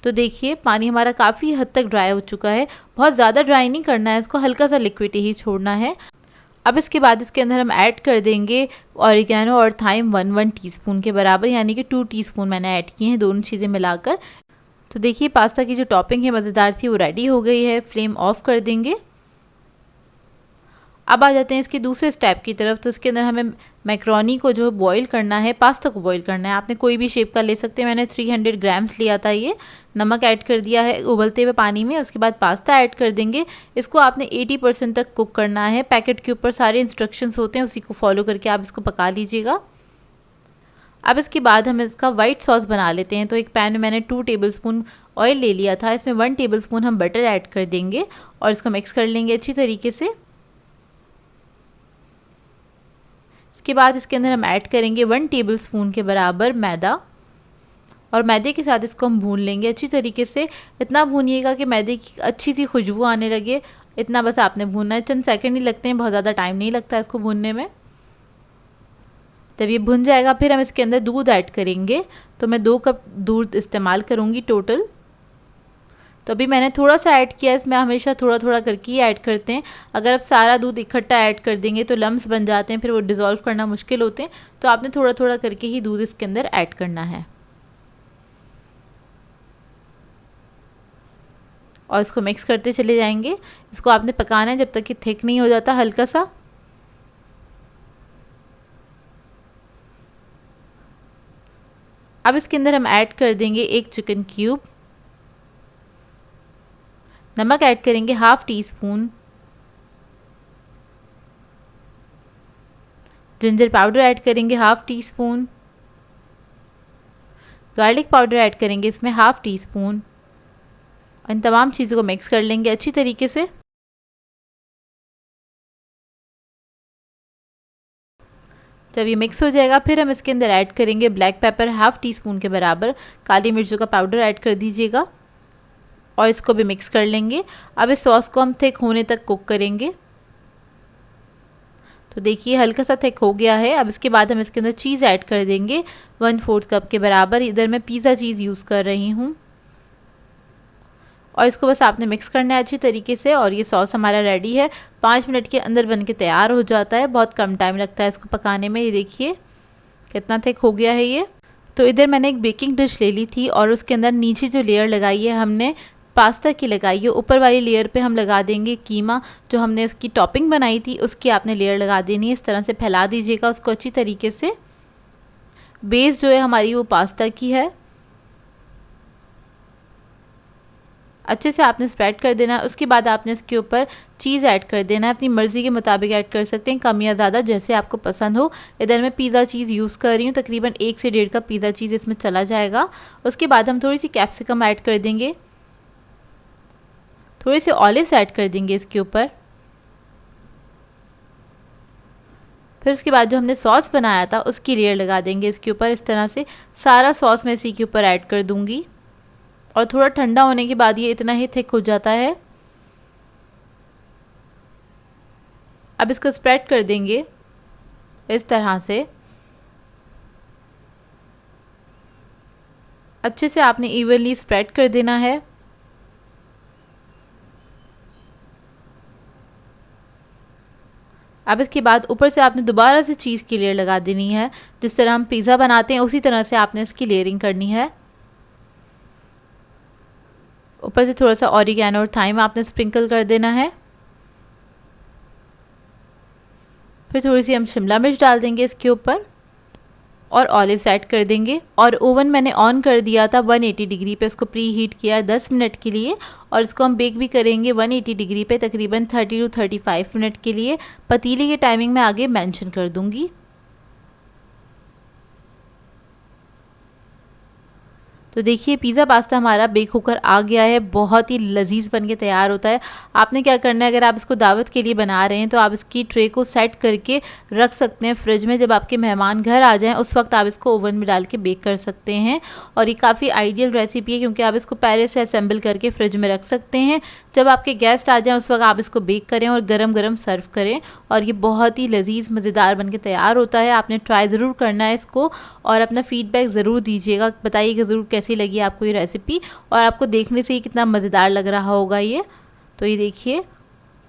तो देखिए पानी हमारा काफ़ी हद तक ड्राई हो चुका है। बहुत ज़्यादा ड्राई नहीं करना है इसको, हल्का सा लिक्विड ही छोड़ना है। अब इसके बाद इसके अंदर हम ऐड कर देंगे ऑरिगेनो और थाइम 1 टीस्पून के बराबर, यानी कि 2 टीस्पून मैंने ऐड किए हैं दोनों चीज़ें मिलाकर। तो देखिए पास्ता की जो टॉपिंग है मज़ेदार थी वो रेडी हो गई है। फ्लेम ऑफ कर देंगे। अब आ जाते हैं इसके दूसरे स्टेप की तरफ। तो इसके अंदर हमें मैक्रोनी को जो बॉईल करना है, पास्ता को बॉईल करना है। आपने कोई भी शेप का ले सकते हैं। मैंने 300 ग्राम्स लिया था ये। नमक ऐड कर दिया है उबलते हुए पानी में। उसके बाद पास्ता ऐड कर देंगे। इसको आपने 80% तक कुक करना है। पैकेट के ऊपर सारे इंस्ट्रक्शंस होते हैं, उसी को फॉलो करके आप इसको पका लीजिएगा। अब इसके बाद हम इसका वाइट सॉस बना लेते हैं। तो एक पैन में मैंने 2 टेबलस्पून ऑयल ले लिया था। इसमें 1 टेबलस्पून हम बटर ऐड कर देंगे और इसको मिक्स कर लेंगे अच्छी तरीके से। इसके बाद इसके अंदर हम ऐड करेंगे 1 टेबलस्पून के बराबर मैदा और मैदे के साथ इसको हम भून लेंगे अच्छी तरीके से। इतना भूनिएगा कि मैदे की अच्छी सी खुशबू आने लगे। इतना बस आपने भूनना है। चंद सेकंड ही लगते हैं, बहुत ज़्यादा टाइम नहीं लगता है इसको भूनने में। जब ये भुन जाएगा फिर हम इसके अंदर दूध ऐड करेंगे। तो मैं 2 कप दूध इस्तेमाल करूँगी टोटल। तो अभी मैंने थोड़ा सा ऐड किया। इसमें हमेशा थोड़ा थोड़ा करके ही ऐड करते हैं। अगर आप सारा दूध इकट्ठा ऐड कर देंगे तो लम्स बन जाते हैं, फिर वो डिज़ोल्व करना मुश्किल होते हैं। तो आपने थोड़ा थोड़ा करके ही दूध इसके अंदर ऐड करना है और इसको मिक्स करते चले जाएंगे। इसको आपने पकाना है जब तक कि थिक नहीं हो जाता हल्का सा। अब इसके अंदर हम ऐड कर देंगे 1 चिकन क्यूब। नमक ऐड करेंगे 1/2 टीस्पून। जिंजर पाउडर ऐड करेंगे 1/2 टीस्पून। गार्लिक पाउडर ऐड करेंगे इसमें 1/2 टीस्पून। इन तमाम चीज़ों को मिक्स कर लेंगे अच्छी तरीके से। जब ये मिक्स हो जाएगा फिर हम इसके अंदर ऐड करेंगे ब्लैक पेपर 1/2 टीस्पून के बराबर। काली मिर्चों का पाउडर ऐड कर दीजिएगा और इसको भी मिक्स कर लेंगे। अब इस सॉस को हम थिक होने तक कुक करेंगे। तो देखिए हल्का सा थिक हो गया है। अब इसके बाद हम इसके अंदर चीज़ ऐड कर देंगे 1/4 कप के बराबर। इधर मैं पिज़्ज़ा चीज़ यूज़ कर रही हूँ और इसको बस आपने मिक्स करना है अच्छी तरीके से। और ये सॉस हमारा रेडी है। 5 मिनट के अंदर बन के तैयार हो जाता है। बहुत कम टाइम लगता है इसको पकाने में। ये देखिए कितना थिक हो गया है ये। तो इधर मैंने एक बेकिंग डिश ले ली थी और उसके अंदर नीचे जो लेयर लगाई है हमने पास्ता की लगाई है। ऊपर वाली लेयर पे हम लगा देंगे कीमा। जो हमने इसकी टॉपिंग बनाई थी उसकी आपने लेयर लगा देनी है। इस तरह से फैला दीजिएगा उसको अच्छी तरीके से। बेस जो है हमारी वो पास्ता की है। अच्छे से आपने स्प्रेड कर देना है। उसके बाद आपने इसके ऊपर चीज़ ऐड कर देना है। अपनी मर्ज़ी के मुताबिक ऐड कर सकते हैं, कम या ज़्यादा जैसे आपको पसंद हो। इधर मैं पिज़्ज़ा चीज़ यूज़ कर रही हूँ। तकरीबन 1 से 1.5 कप पिज़्ज़ा चीज़ इसमें चला जाएगा। उसके बाद हम थोड़ी सी कैप्सिकम ऐड कर देंगे। थोड़े से ऑलिव्स ऐड कर देंगे इसके ऊपर। फिर उसके बाद जो हमने सॉस बनाया था उसकी लेयर लगा देंगे इसके ऊपर। इस तरह से सारा सॉस मैं इसी के ऊपर ऐड कर दूंगी और थोड़ा ठंडा होने के बाद ये इतना ही थिक हो जाता है। अब इसको स्प्रेड कर देंगे इस तरह से। अच्छे से आपने इवनली स्प्रेड कर देना है। अब इसके बाद ऊपर से आपने दोबारा से चीज़ की लेयर लगा देनी है। जिस तरह हम पिज़्ज़ा बनाते हैं उसी तरह से आपने इसकी लेयरिंग करनी है। ऊपर से थोड़ा सा ऑरिगेनो और थाइम आपने स्प्रिंकल कर देना है। फिर थोड़ी सी हम शिमला मिर्च डाल देंगे इसके ऊपर और ऑलिव्स ऐड कर देंगे। और ओवन मैंने ऑन कर दिया था 180 डिग्री पे। इसको प्री हीट किया 10 मिनट के लिए और इसको हम बेक भी करेंगे 180 डिग्री पे तकरीबन 30 to 35 मिनट के लिए। पतीले की टाइमिंग मैं आगे मेंशन कर दूंगी। तो देखिए पिज़्ज़ा पास्ता हमारा बेक होकर आ गया है, बहुत ही लजीज बन के तैयार होता है। आपने क्या करना है, अगर आप इसको दावत के लिए बना रहे हैं तो आप इसकी ट्रे को सेट करके रख सकते हैं फ्रिज में। जब आपके मेहमान घर आ जाएं उस वक्त आप इसको ओवन में डाल के बेक कर सकते हैं। और ये काफ़ी आइडियल रेसिपी है क्योंकि आप इसको पहले से असेंबल करके फ्रिज में रख सकते हैं। जब आपके गेस्ट आ जाएँ उस वक्त आप इसको बेक करें और गरम गरम सर्व करें और ये बहुत ही लजीज मज़ेदार बन के तैयार होता है। आपने ट्राई ज़रूर करना है इसको और अपना फीडबैक ज़रूर दीजिएगा, बताइएगा ज़रूर कैसी लगी आपको ये रेसिपी और आपको देखने से ही कितना मज़ेदार लग रहा होगा ये। तो ये देखिए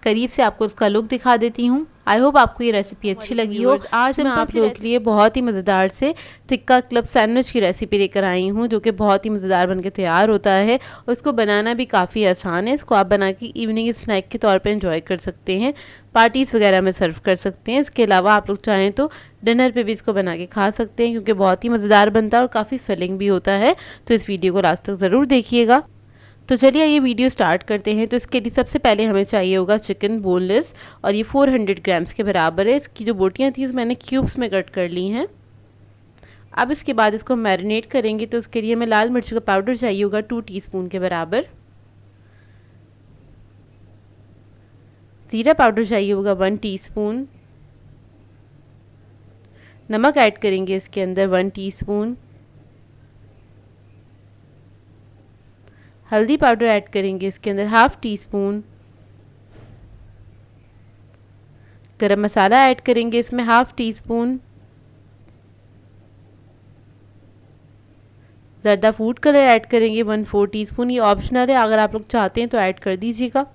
करीब से आपको इसका लुक दिखा देती हूँ। आई होप आपको ये रेसिपी अच्छी लगी हो। आज मैं आप लोगों के लिए बहुत ही मज़ेदार से टिक्का क्लब सैंडविच की रेसिपी लेकर आई हूँ जो कि बहुत ही मज़ेदार बनके तैयार होता है और इसको बनाना भी काफ़ी आसान है। इसको आप बना के इवनिंग स्नैक के तौर पे एंजॉय कर सकते हैं, पार्टीज़ वगैरह में सर्व कर सकते हैं। इसके अलावा आप लोग चाहें तो डिनर पे भी इसको बना के खा सकते हैं क्योंकि बहुत ही मज़ेदार बनता है और काफ़ी फिलिंग भी होता है। तो इस वीडियो को लास्ट तक ज़रूर देखिएगा। तो चलिए ये वीडियो स्टार्ट करते हैं। तो इसके लिए सबसे पहले हमें चाहिए होगा चिकन बोनलेस और ये 400 ग्राम्स के बराबर है। इसकी जो बोटियाँ थी मैंने क्यूब्स में कट कर ली हैं। अब इसके बाद इसको मैरिनेट करेंगे। तो उसके लिए हमें लाल मिर्च का पाउडर चाहिए होगा 2 टीस्पून के बराबर। ज़ीरा पाउडर चाहिए होगा 1 टीस्पून। नमक ऐड करेंगे इसके अंदर 1 टीस्पून। हल्दी पाउडर ऐड करेंगे इसके अंदर 1/2 टीस्पून। गरम मसाला ऐड करेंगे इसमें 1/2 टीस्पून। ज़र्दा फूड कलर ऐड करेंगे 1/4 टीस्पून। ये ऑप्शनल है, अगर आप लोग चाहते हैं तो ऐड कर दीजिएगा।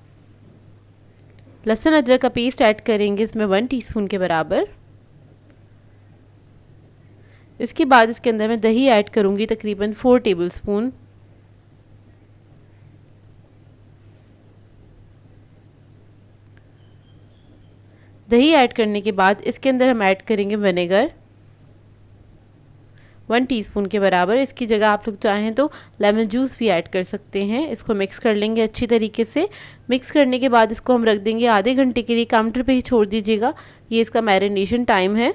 लहसुन अदरक का पेस्ट ऐड करेंगे इसमें 1 टीस्पून के बराबर। इसके बाद इसके अंदर मैं दही ऐड करूँगी तकरीबन 4 टेबलस्पून। दही ऐड करने के बाद इसके अंदर हम ऐड करेंगे विनेगर 1 टीस्पून के बराबर। इसकी जगह आप लोग चाहें तो लेमन जूस भी ऐड कर सकते हैं। इसको मिक्स कर लेंगे अच्छी तरीके से। मिक्स करने के बाद इसको हम रख देंगे आधे घंटे के लिए, काउंटर पे ही छोड़ दीजिएगा। ये इसका मैरिनेशन टाइम है।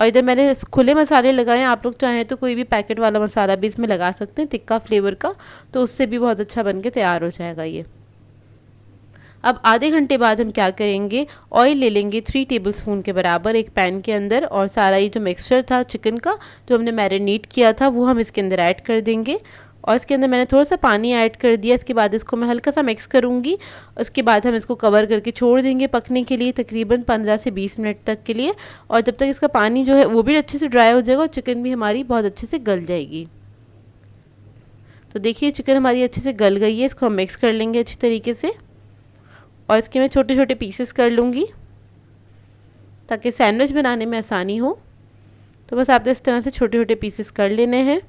और इधर मैंने खुले मसाले लगाए हैं, आप लोग चाहें तो कोई भी पैकेट वाला मसाला भी इसमें लगा सकते हैं तिक्का फ्लेवर का, तो उससे भी बहुत अच्छा बन के तैयार हो जाएगा ये। अब आधे घंटे बाद हम क्या करेंगे, ऑयल ले लेंगे 3 टेबलस्पून के बराबर एक पैन के अंदर और सारा ये जो मिक्सचर था चिकन का जो हमने मैरिनेट किया था वो हम इसके अंदर ऐड कर देंगे। और इसके अंदर मैंने थोड़ा सा पानी ऐड कर दिया। इसके बाद इसको मैं हल्का सा मिक्स करूँगी। उसके बाद हम इसको कवर करके छोड़ देंगे पकने के लिए तकरीबन 15 से 20 मिनट तक के लिए। और जब तक इसका पानी जो है वो भी अच्छे से ड्राई हो जाएगा और चिकन भी हमारी बहुत अच्छे से गल जाएगी। तो देखिए चिकन हमारी अच्छे से गल गई है। इसको हम मिक्स कर लेंगे अच्छी तरीके से और इसके मैं छोटे छोटे पीसेस कर लूँगी ताकि सैंडविच बनाने में आसानी हो। तो बस आपने इस तरह से छोटे छोटे पीसेस कर लेने हैं।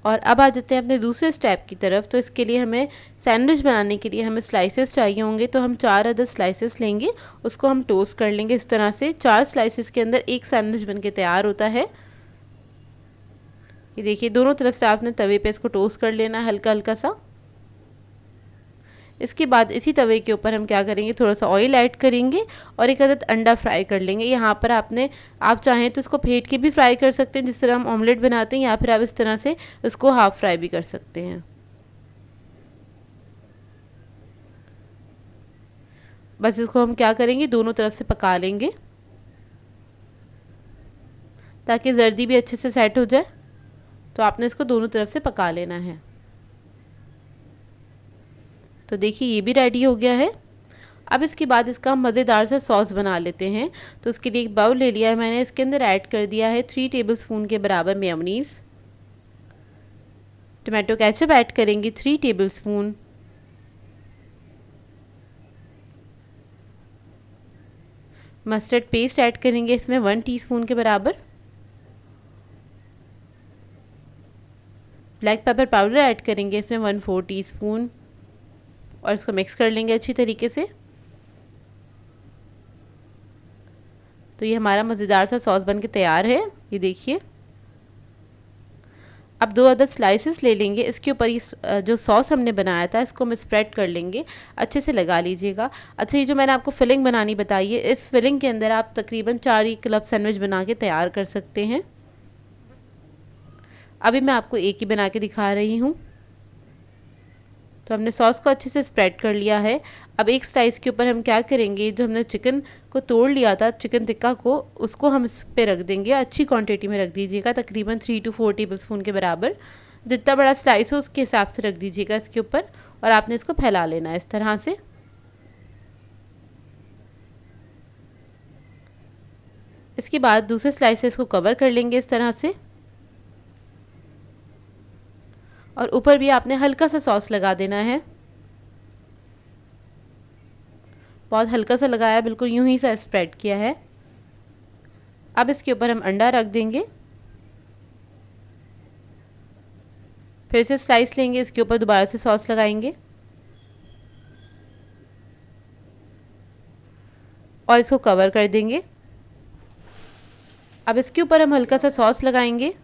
और अब आ जाते हैं अपने दूसरे स्टेप की तरफ। तो इसके लिए हमें सैंडविच बनाने के लिए हमें स्लाइसेस चाहिए होंगे। तो हम 4 अदर स्लाइसेस लेंगे, उसको हम टोस्ट कर लेंगे इस तरह से। 4 स्लाइसेस के अंदर एक सैंडविच बन के तैयार होता है। ये देखिए दोनों तरफ से आपने तवे पे इसको टोस्ट कर लेना है हल्का हल्का सा। इसके बाद इसी तवे के ऊपर हम क्या करेंगे, थोड़ा सा ऑयल ऐड करेंगे और एक अदद अंडा फ्राई कर लेंगे। यहाँ पर आप चाहें तो इसको फेंट के भी फ्राई कर सकते हैं जिस तरह हम ऑमलेट बनाते हैं, या फिर आप इस तरह से इसको हाफ फ्राई भी कर सकते हैं। बस इसको हम क्या करेंगे, दोनों तरफ से पका लेंगे ताकि जर्दी भी अच्छे से सेट हो जाए। तो आपने इसको दोनों तरफ से पका लेना है। तो देखिए ये भी रेडी हो गया है। अब इसके बाद इसका मज़ेदार सा सॉस बना लेते हैं। तो उसके लिए एक बाउल ले लिया है मैंने, इसके अंदर ऐड कर दिया है 3 टेबलस्पून के बराबर मेयोनीज़। टमाटो केचप ऐड करेंगे 3 टेबलस्पून। मस्टर्ड पेस्ट ऐड करेंगे इसमें 1 टीस्पून के बराबर। ब्लैक पेपर पाउडर ऐड करेंगे इसमें 1/4 टीस्पून और इसको मिक्स कर लेंगे अच्छी तरीके से। तो ये हमारा मज़ेदार सा सॉस बन के तैयार है। ये देखिए अब 2 अदर स्लाइसेस ले लेंगे, इसके ऊपर ये जो सॉस हमने बनाया था इसको हम स्प्रेड कर लेंगे, अच्छे से लगा लीजिएगा। अच्छा, ये जो मैंने आपको फिलिंग बनानी बताई है, इस फिलिंग के अंदर आप तकरीबन 4 ही क्लब सैंडविच बना के तैयार कर सकते हैं। अभी मैं आपको एक ही बना के दिखा रही हूँ। तो हमने सॉस को अच्छे से स्प्रेड कर लिया है। अब एक स्लाइस के ऊपर हम क्या करेंगे, जो हमने चिकन को तोड़ लिया था, चिकन टिक्का को, उसको हम इस पे रख देंगे। अच्छी क्वांटिटी में रख दीजिएगा, तकरीबन 3 to 4 टेबलस्पून के बराबर। जितना बड़ा स्लाइस हो उसके हिसाब से रख दीजिएगा इसके ऊपर, और आपने इसको फैला लेना है इस तरह से। इसके बाद दूसरे स्लाइसेस को कवर कर लेंगे इस तरह से, और ऊपर भी आपने हल्का सा सॉस लगा देना है। बहुत हल्का सा लगाया, बिल्कुल यूं ही सा स्प्रेड किया है। अब इसके ऊपर हम अंडा रख देंगे, फिर से स्लाइस लेंगे, इसके ऊपर दोबारा से सॉस लगाएंगे और इसको कवर कर देंगे। अब इसके ऊपर हम हल्का सा सॉस लगाएंगे,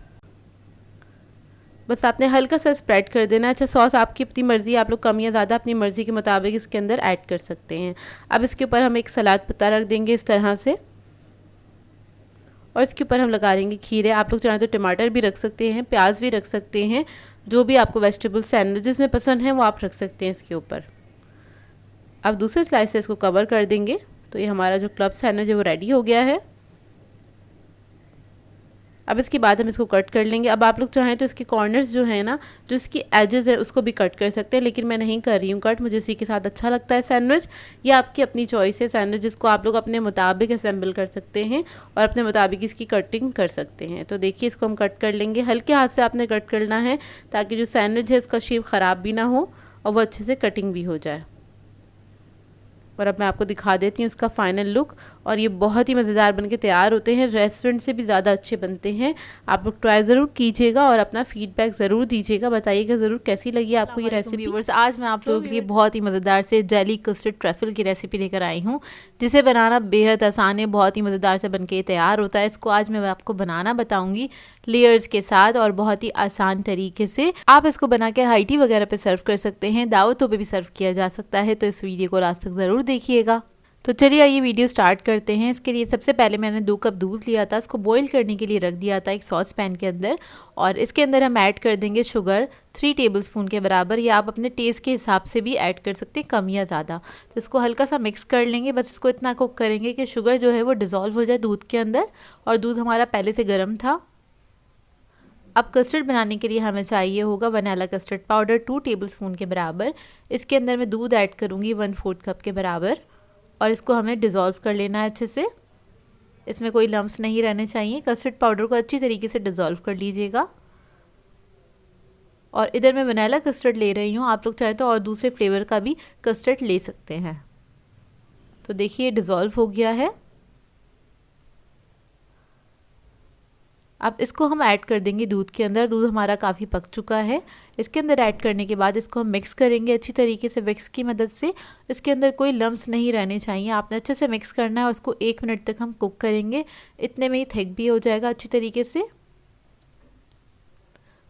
बस आपने हल्का सा स्प्रेड कर देना। अच्छा, सॉस आपकी अपनी मर्ज़ी, आप लोग कम या ज़्यादा अपनी मर्ज़ी के मुताबिक इसके अंदर ऐड कर सकते हैं। अब इसके ऊपर हम एक सलाद पत्ता रख देंगे इस तरह से, और इसके ऊपर हम लगा देंगे खीरे। आप लोग चाहें तो टमाटर भी रख सकते हैं, प्याज भी रख सकते हैं, जो भी आपको वेजिटेबल सैंडविचेस में पसंद है वो आप रख सकते हैं इसके ऊपर। अब दूसरे स्लाइसेस को कवर कर देंगे। तो ये हमारा जो क्लब सैंडविच है वो रेडी हो गया है। अब इसके बाद हम इसको कट कर लेंगे। अब आप लोग चाहें तो इसके कॉर्नर्स जो है ना, जो इसकी एजेस है उसको भी कट कर सकते हैं, लेकिन मैं नहीं कर रही हूँ कट, मुझे इसी के साथ अच्छा लगता है सैंडविच। ये आपकी अपनी चॉइस है सैंडविच, जिसको आप लोग अपने मुताबिक असेंबल कर सकते हैं और अपने मुताबिक इसकी कटिंग कर सकते हैं। तो देखिए, इसको हम कट कर लेंगे। हल्के हाथ से आपने कट करना है ताकि जो सैंडविच है इसका शेप ख़राब भी ना हो और वो अच्छे से कटिंग भी हो जाए। और अब मैं आपको दिखा देती हूँ इसका फाइनल लुक, और ये बहुत ही मज़ेदार बनके तैयार होते हैं, रेस्टोरेंट से भी ज़्यादा अच्छे बनते हैं। आप लोग ट्राई ज़रूर कीजिएगा और अपना फीडबैक ज़रूर दीजिएगा, बताइएगा ज़रूर कैसी लगी आपको ये रेसिपी। व्यूअर्स, आज मैं आप लोगों के लिए बहुत ही मज़ेदार से जेली कस्टर्ड ट्रैफल की रेसिपी लेकर आई हूँ, जिसे बनाना बेहद आसान है, बहुत ही मज़ेदार से बनके तैयार होता है। इसको आज मैं आपको बनाना बताऊँगी लेयर्स के साथ और बहुत ही आसान तरीके से। आप इसको बना के हाई टी वगैरह पे सर्व कर सकते हैं, दावतों पे भी सर्व किया जा सकता है। तो इस वीडियो को लास्ट तक ज़रूर देखिएगा। तो चलिए आइए वीडियो स्टार्ट करते हैं। इसके लिए सबसे पहले मैंने 2 कप दूध लिया था, इसको बॉईल करने के लिए रख दिया था एक सॉस पैन के अंदर, और इसके अंदर हम ऐड कर देंगे शुगर 3 टेबलस्पून के बराबर, या आप अपने टेस्ट के हिसाब से भी ऐड कर सकते हैं, कम या ज़्यादा। तो इसको हल्का सा मिक्स कर लेंगे, बस इसको इतना कुक करेंगे कि शुगर जो है वो डिज़ोल्व हो जाए दूध के अंदर, और दूध हमारा पहले से गर्म था। अब कस्टर्ड बनाने के लिए हमें चाहिए होगा वनीला कस्टर्ड पाउडर 2 टेबलस्पून के बराबर। इसके अंदर मैं दूध ऐड करूँगी 1/4 कप के बराबर, और इसको हमें डिज़ोल्व कर लेना है अच्छे से। इसमें कोई लम्प्स नहीं रहने चाहिए। कस्टर्ड पाउडर को अच्छी तरीके से डिज़ोल्व कर लीजिएगा। और इधर मैं वनीला कस्टर्ड ले रही हूँ, आप लोग चाहें तो और दूसरे फ्लेवर का भी कस्टर्ड ले सकते हैं। तो देखिए डिज़ोल्व हो गया है। अब इसको हम ऐड कर देंगे दूध के अंदर। दूध हमारा काफ़ी पक चुका है। इसके अंदर ऐड करने के बाद इसको हम मिक्स करेंगे अच्छी तरीके से विक्स की मदद से। इसके अंदर कोई लम्प्स नहीं रहने चाहिए, आपने अच्छे से मिक्स करना है और इसको 1 मिनट तक हम कुक करेंगे। इतने में ही थिक भी हो जाएगा अच्छी तरीके से।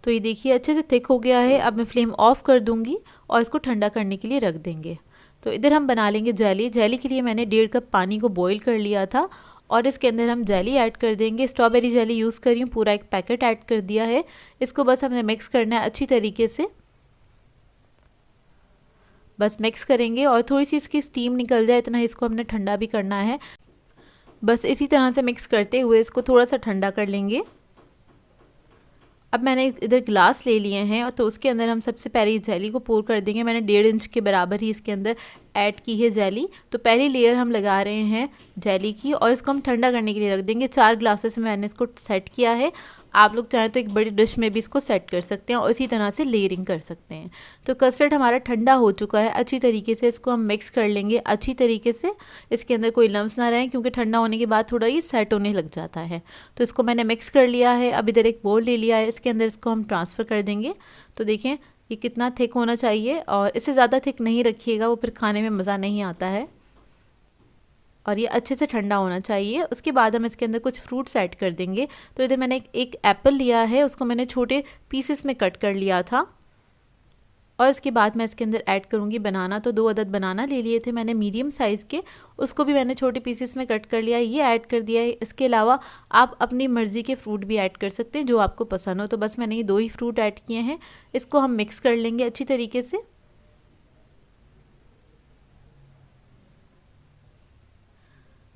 तो ये देखिए अच्छे से थिक हो गया है। अब मैं फ्लेम ऑफ कर दूँगी और इसको ठंडा करने के लिए रख देंगे। तो इधर हम बना लेंगे जेली। जेली के लिए मैंने 1.5 कप पानी को बॉईल कर लिया था, और इसके अंदर हम जेली ऐड कर देंगे। स्ट्रॉबेरी जेली यूज़ कर रही हूँ, पूरा 1 पैकेट ऐड कर दिया है। इसको बस हमने मिक्स करना है अच्छी तरीके से, बस मिक्स करेंगे और थोड़ी सी इसकी स्टीम निकल जाए इतना ही इसको हमने ठंडा भी करना है। बस इसी तरह से मिक्स करते हुए इसको थोड़ा सा ठंडा कर लेंगे। अब मैंने इधर ग्लास ले लिए हैं, और तो उसके अंदर हम सबसे पहले जेली को पोर कर देंगे। मैंने 1.5 इंच के बराबर ही इसके अंदर ऐड की है जेली। तो पहली लेयर हम लगा रहे हैं जेली की, और इसको हम ठंडा करने के लिए रख देंगे। 4 ग्लासेस में मैंने इसको सेट किया है। आप लोग चाहें तो एक बड़ी डिश में भी इसको सेट कर सकते हैं और इसी तरह से लेयरिंग कर सकते हैं। तो कस्टर्ड हमारा ठंडा हो चुका है अच्छी तरीके से। इसको हम मिक्स कर लेंगे अच्छी तरीके से, इसके अंदर कोई लम्प्स ना रहें, क्योंकि ठंडा होने के बाद थोड़ा ये सेट होने लग जाता है। तो इसको मैंने मिक्स कर लिया है। अब इधर एक बोल ले लिया है, इसके अंदर इसको हम ट्रांसफ़र कर देंगे। तो देखें ये कितना थिक होना चाहिए, और इससे ज़्यादा थिक नहीं रखिएगा, वो फिर खाने में मज़ा नहीं आता है। और ये अच्छे से ठंडा होना चाहिए। उसके बाद हम इसके अंदर कुछ फ्रूट्स ऐड कर देंगे। तो इधर मैंने एक एप्पल लिया है, उसको मैंने छोटे पीसेस में कट कर लिया था। और इसके बाद मैं इसके अंदर ऐड करूँगी बनाना। तो 2 अदद बनाना ले लिए थे मैंने मीडियम साइज़ के, उसको भी मैंने छोटे पीसेस में कट कर लिया, ये ऐड कर दिया है। इसके अलावा आप अपनी मर्ज़ी के फ्रूट भी ऐड कर सकते हैं जो आपको पसंद हो। तो बस मैंने ये 2 ही फ्रूट ऐड किए हैं। इसको हम मिक्स कर लेंगे अच्छी तरीके से।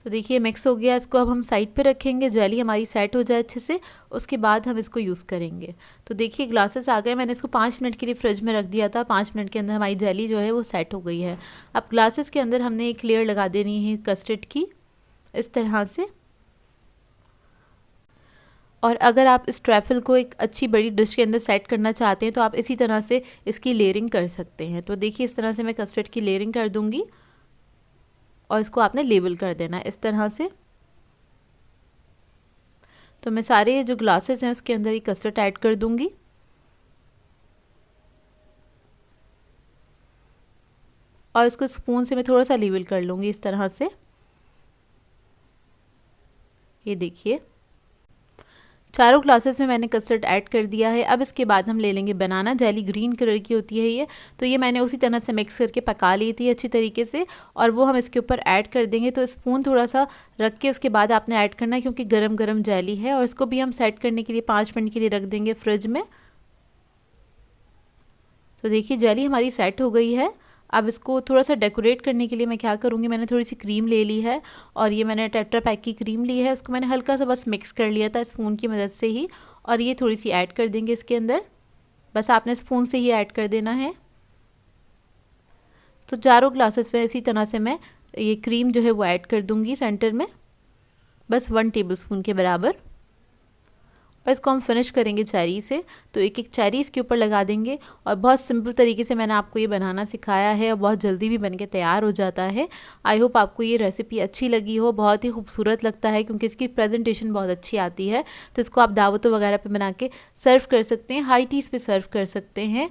तो देखिए मिक्स हो गया, इसको अब हम साइड पे रखेंगे, जेली हमारी सेट हो जाए अच्छे से, उसके बाद हम इसको यूज़ करेंगे। तो देखिए ग्लासेस आ गए, मैंने इसको 5 मिनट के लिए फ्रिज में रख दिया था। 5 मिनट के अंदर हमारी जेली जो है वो सेट हो गई है। अब ग्लासेस के अंदर हमने एक लेयर लगा देनी है कस्टर्ड की, इस तरह से। और अगर आप इस ट्रैफल को एक अच्छी बड़ी डिश के अंदर सेट करना चाहते हैं तो आप इसी तरह से इसकी लेयरिंग कर सकते हैं। तो देखिए इस तरह से मैं कस्टर्ड की लेयरिंग कर दूँगी और इसको आपने लेबल कर देना है इस तरह से। तो मैं सारे जो ग्लासेस हैं उसके अंदर ही कस्टर्ड ऐड कर दूंगी। और इसको स्पून से मैं थोड़ा सा लेवल कर लूँगी इस तरह से। ये देखिए चारों ग्लासेस में मैंने कस्टर्ड ऐड कर दिया है। अब इसके बाद हम ले लेंगे बनाना जेली, ग्रीन कलर की होती है ये। तो ये मैंने उसी तरह से मिक्स करके पका ली थी अच्छी तरीके से, और वो हम इसके ऊपर ऐड कर देंगे। तो स्पून थोड़ा सा रख के उसके बाद आपने ऐड करना है, क्योंकि गरम गरम जेली है। और इसको भी हम सेट करने के लिए 5 मिनट के लिए रख देंगे फ्रिज में। तो देखिए जेली हमारी सेट हो गई है। अब इसको थोड़ा सा डेकोरेट करने के लिए मैं क्या करूँगी, मैंने थोड़ी सी क्रीम ले ली है, और ये मैंने टेट्रा पैक की क्रीम ली है, उसको मैंने हल्का सा बस मिक्स कर लिया था स्पून की मदद से ही। और ये थोड़ी सी ऐड कर देंगे इसके अंदर, बस आपने स्पून से ही ऐड कर देना है। तो चारों ग्लासेस में इसी तरह से मैं ये क्रीम जो है वो ऐड कर दूँगी सेंटर में, बस 1 टेबलस्पून के बराबर। और इसको हम फिनिश करेंगे चेरी से। तो एक एक चेरी इसके ऊपर लगा देंगे। और बहुत सिंपल तरीके से मैंने आपको ये बनाना सिखाया है, और बहुत जल्दी भी बनके तैयार हो जाता है। आई होप आपको ये रेसिपी अच्छी लगी हो। बहुत ही खूबसूरत लगता है क्योंकि इसकी प्रेजेंटेशन बहुत अच्छी आती है। तो इसको आप दावतों वगैरह पे बना के सर्व कर सकते हैं, हाई टीज़ पे सर्व कर सकते हैं।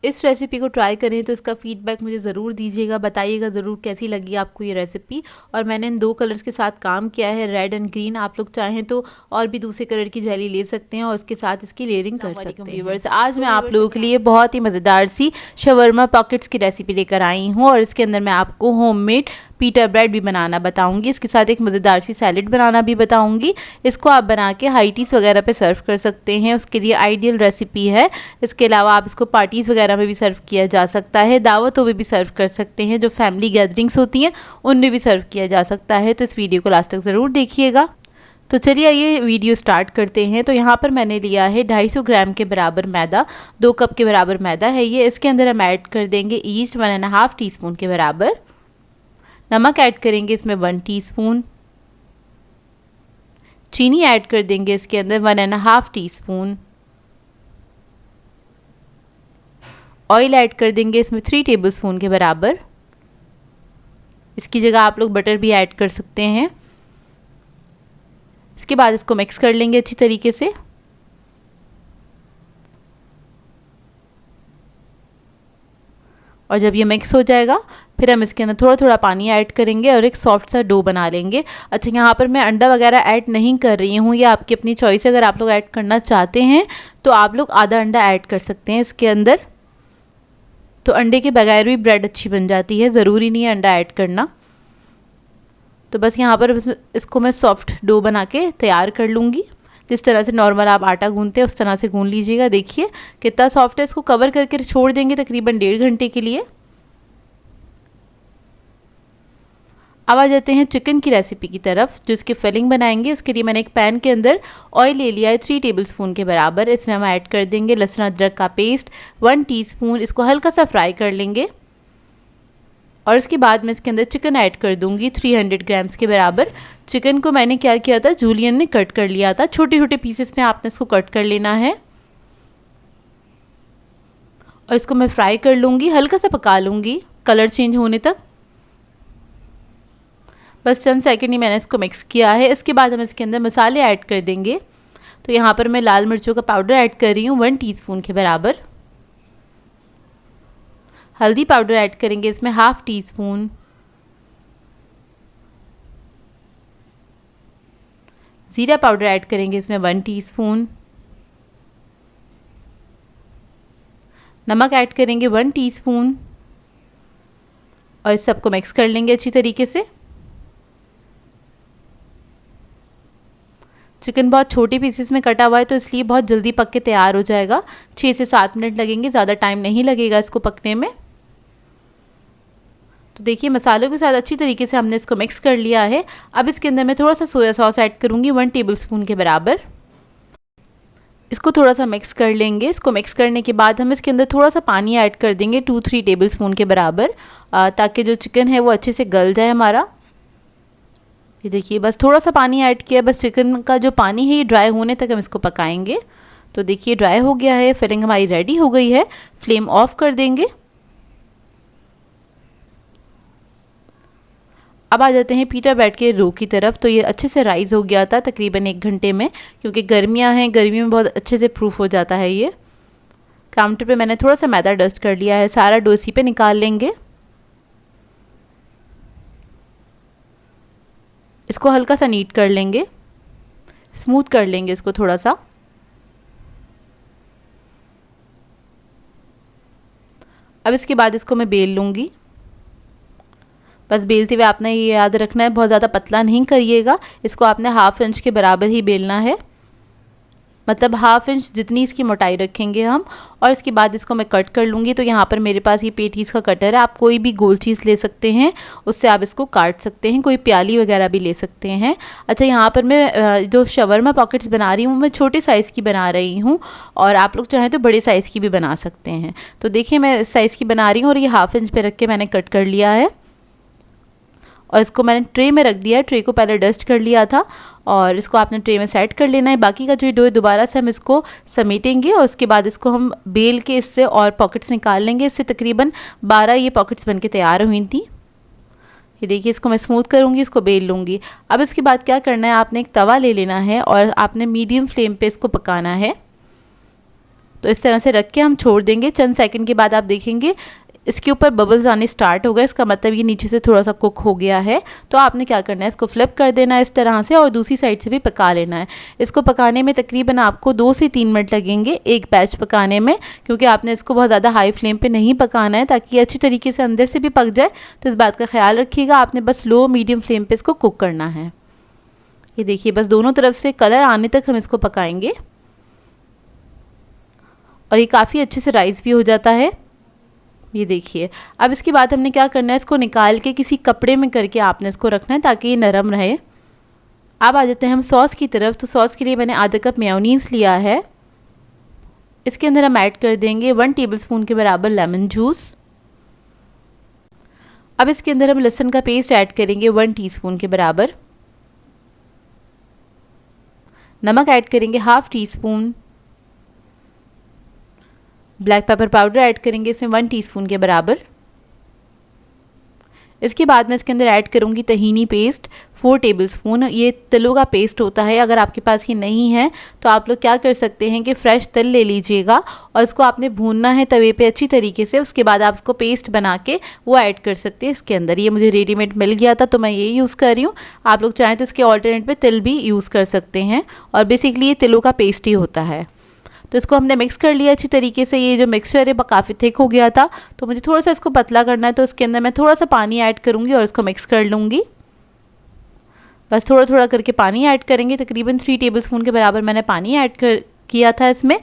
इस रेसिपी को ट्राई करें तो इसका फीडबैक मुझे ज़रूर दीजिएगा, बताइएगा ज़रूर कैसी लगी आपको ये रेसिपी। और मैंने इन 2 कलर्स के साथ काम किया है, रेड एंड ग्रीन। आप लोग चाहें तो और भी दूसरे कलर की जेली ले सकते हैं और उसके साथ इसकी लेयरिंग कर सकते हैं। व्यूअर्स, आज मैं आप लोगों के लिए बहुत ही मज़ेदार सी शवरमा पॉकेट्स की रेसिपी लेकर आई हूँ, और इसके अंदर मैं आपको होममेड पीटा ब्रेड भी बनाना बताऊंगी। इसके साथ एक मज़ेदार सी सैलेड बनाना भी बताऊंगी। इसको आप बना के हाई टीज़ वगैरह पे सर्व कर सकते हैं, उसके लिए आइडियल रेसिपी है। इसके अलावा आप इसको पार्टीज़ वगैरह में भी सर्व किया जा सकता है, दावतों में भी सर्व कर सकते हैं, जो फैमिली गैदरिंग्स होती हैं उनमें भी सर्व किया जा सकता है। तो इस वीडियो को लास्ट तक ज़रूर देखिएगा। तो चलिए ये वीडियो स्टार्ट करते हैं। तो यहाँ पर मैंने लिया है 250 ग्राम के बराबर मैदा, 2 कप के बराबर मैदा है ये। इसके अंदर हम ऐड कर देंगे ईस्ट 1.5 टीस्पून के बराबर। नमक ऐड करेंगे इसमें 1 टीस्पून। चीनी ऐड कर देंगे इसके अंदर 1.5 टीस्पून। ऑयल ऐड कर देंगे इसमें 3 टेबलस्पून के बराबर। इसकी जगह आप लोग बटर भी ऐड कर सकते हैं। इसके बाद इसको मिक्स कर लेंगे अच्छी तरीके से। और जब ये मिक्स हो जाएगा फिर हम इसके अंदर थोड़ा थोड़ा पानी ऐड करेंगे और एक सॉफ्ट सा डो बना लेंगे। अच्छा, यहाँ पर मैं अंडा वगैरह ऐड नहीं कर रही हूँ, ये आपकी अपनी चॉइस है। अगर आप लोग ऐड करना चाहते हैं तो आप लोग आधा अंडा ऐड कर सकते हैं इसके अंदर। तो अंडे के बगैर भी ब्रेड अच्छी बन जाती है, ज़रूरी नहीं है अंडा ऐड करना। तो बस यहाँ पर इसको मैं सॉफ्ट डो बना के तैयार कर लूँगी। जिस तरह से नॉर्मल आप आटा गूंथते हैं उस तरह से गूंथ लीजिएगा। देखिए कितना सॉफ्ट है। इसको कवर करके छोड़ देंगे तकरीबन 1.5 घंटे के लिए। अब आ जाते हैं चिकन की रेसिपी की तरफ, जो इसकी फिलिंग बनाएंगे। उसके लिए मैंने एक पैन के अंदर ऑयल ले लिया है 3 टेबलस्पून के बराबर। इसमें हम ऐड कर देंगे लहसुन अदरक का पेस्ट 1 टीस्पून। इसको हल्का सा फ्राई कर लेंगे। और इसके बाद मैं इसके अंदर चिकन ऐड कर दूंगी 300 ग्राम्स के बराबर। चिकन को मैंने क्या किया था, जूलियन ने कट कर लिया था, छोटे छोटे पीसेस में आपने इसको कट कर लेना है। और इसको मैं फ्राई कर लूँगी, हल्का सा पका लूँगी कलर चेंज होने तक। बस चंद सेकंड ही मैंने इसको मिक्स किया है। इसके बाद हम इसके अंदर मसाले ऐड कर देंगे। तो यहाँ पर मैं लाल मिर्चों का पाउडर ऐड कर रही हूँ 1 टीस्पून के बराबर। हल्दी पाउडर ऐड करेंगे इसमें 1/2 टीस्पून। ज़ीरा पाउडर ऐड करेंगे इसमें 1 टीस्पून, नमक ऐड करेंगे 1 टीस्पून और इस सबको मिक्स कर लेंगे अच्छी तरीके से। चिकन बहुत छोटे पीसेस में कटा हुआ है तो इसलिए बहुत जल्दी पक के तैयार हो जाएगा। 6 से 7 मिनट लगेंगे, ज़्यादा टाइम नहीं लगेगा इसको पकने में। तो देखिए मसालों के साथ अच्छी तरीके से हमने इसको मिक्स कर लिया है। अब इसके अंदर मैं थोड़ा सा सोया सॉस ऐड करूँगी 1 टेबलस्पून के बराबर। इसको थोड़ा सा मिक्स कर लेंगे। इसको मिक्स करने के बाद हम इसके अंदर थोड़ा सा पानी ऐड कर देंगे 2-3 टेबलस्पून के बराबर, ताकि जो चिकन है वो अच्छे से गल जाए हमारा। ये देखिए बस थोड़ा सा पानी ऐड किया, बस चिकन का जो पानी है ये ड्राई होने तक हम इसको पकाएंगे। तो देखिए ड्राई हो गया है, फिलिंग हमारी रेडी हो गई है। फ्लेम ऑफ कर देंगे। अब आ जाते हैं पीटा ब्रेड के रो की तरफ। तो ये अच्छे से राइज़ हो गया था तकरीबन 1 घंटे में, क्योंकि गर्मियाँ हैं, गर्मी में बहुत अच्छे से प्रूफ हो जाता है ये। काउंटर पे मैंने थोड़ा सा मैदा डस्ट कर लिया है, सारा डो इसी पे निकाल लेंगे। इसको हल्का सा नीट कर लेंगे, स्मूथ कर लेंगे इसको थोड़ा सा। अब इसके बाद इसको मैं बेल लूँगी। बस बेलते हुए आपने ये याद रखना है, बहुत ज़्यादा पतला नहीं करिएगा, इसको आपने 1/2 इंच के बराबर ही बेलना है, मतलब 1/2 इंच जितनी इसकी मोटाई रखेंगे हम। और इसके बाद इसको मैं कट कर लूँगी। तो यहाँ पर मेरे पास ये पेटीज़ का कटर है, आप कोई भी गोल चीज़ ले सकते हैं, उससे आप इसको काट सकते हैं, कोई प्याली वगैरह भी ले सकते हैं। अच्छा, यहाँ पर मैं जो शवरमा पॉकेट्स बना रही हूँ मैं छोटे साइज़ की बना रही हूँ, और आप लोग चाहें तो बड़े साइज़ की भी बना सकते हैं। तो देखिए मैं इस साइज़ की बना रही हूँ और ये 1/2 इंच पे रख के मैंने कट कर लिया है। और इसको मैंने ट्रे में रख दिया है, ट्रे को पहले डस्ट कर लिया था और इसको आपने ट्रे में सेट कर लेना है। बाकी का जो डो है दोबारा से हम इसको समेटेंगे और उसके बाद इसको हम बेल के इससे और पॉकेट्स निकाल लेंगे। इससे तकरीबन 12 ये पॉकेट्स बन के तैयार हुई थी। ये देखिए इसको मैं स्मूथ करूँगी, इसको बेल लूँगी। अब इसके बाद क्या करना है, आपने एक तवा ले लेना है और आपने मीडियम फ्लेम पे इसको पकाना है। तो इस तरह से रख के हम छोड़ देंगे। चंद सेकंड के बाद आप देखेंगे इसके ऊपर बबल्स आने स्टार्ट हो गए, इसका मतलब ये नीचे से थोड़ा सा कुक हो गया है। तो आपने क्या करना है, इसको फ्लिप कर देना है इस तरह से और दूसरी साइड से भी पका लेना है। इसको पकाने में तकरीबन आपको 2 से 3 मिनट लगेंगे एक बैच पकाने में, क्योंकि आपने इसको बहुत ज़्यादा हाई फ्लेम पे नहीं पकाना है ताकि ये अच्छी तरीके से अंदर से भी पक जाए। तो इस बात का ख्याल रखिएगा, आपने बस लो मीडियम फ्लेम पर इसको कुक करना है। ये देखिए बस दोनों तरफ से कलर आने तक हम इसको पकाएंगे और ये काफ़ी अच्छे से राइस भी हो जाता है। ये देखिए अब इसके बाद हमने क्या करना है, इसको निकाल के किसी कपड़े में करके आपने इसको रखना है ताकि ये नरम रहे। अब आ जाते हैं हम सॉस की तरफ। तो सॉस के लिए मैंने आधा कप मेयोनीज़ लिया है। इसके अंदर हम ऐड कर देंगे 1 टेबलस्पून के बराबर लेमन जूस। अब इसके अंदर हम लहसुन का पेस्ट ऐड करेंगे 1 टीस्पून के बराबर। नमक ऐड करेंगे 1/2 teaspoon. Black pepper powder add करेंगे इसमें 1 टीस्पून के बराबर। इसके बाद मैं इसके अंदर ऐड करूँगी तहीनी पेस्ट 4 टेबलस्पून। ये तिलों का पेस्ट होता है, अगर आपके पास ये नहीं है तो आप लोग क्या कर सकते हैं कि फ़्रेश तिल ले लीजिएगा और इसको आपने भूनना है तवे पे अच्छी तरीके से। उसके बाद आप इसको पेस्ट बना के वो ऐड कर सकते हैं इसके अंदर। ये मुझे रेडीमेड मिल गया था तो मैं ये यूज़ कर रही हूँ। आप लोग चाहें तो इसके ऑल्टरनेट पे तिल भी यूज़ कर सकते हैं और बेसिकली ये तिलों का पेस्ट ही होता है। तो इसको हमने मिक्स कर लिया अच्छी तरीके से। ये जो मिक्सचर है काफ़ी थिक हो गया था तो मुझे थोड़ा सा इसको पतला करना है, तो इसके अंदर मैं थोड़ा सा पानी ऐड करूँगी और इसको मिक्स कर लूँगी। बस थोड़ा थोड़ा करके पानी ऐड करेंगे, तकरीबन 3 टेबलस्पून के बराबर मैंने पानी ऐड किया था इसमें।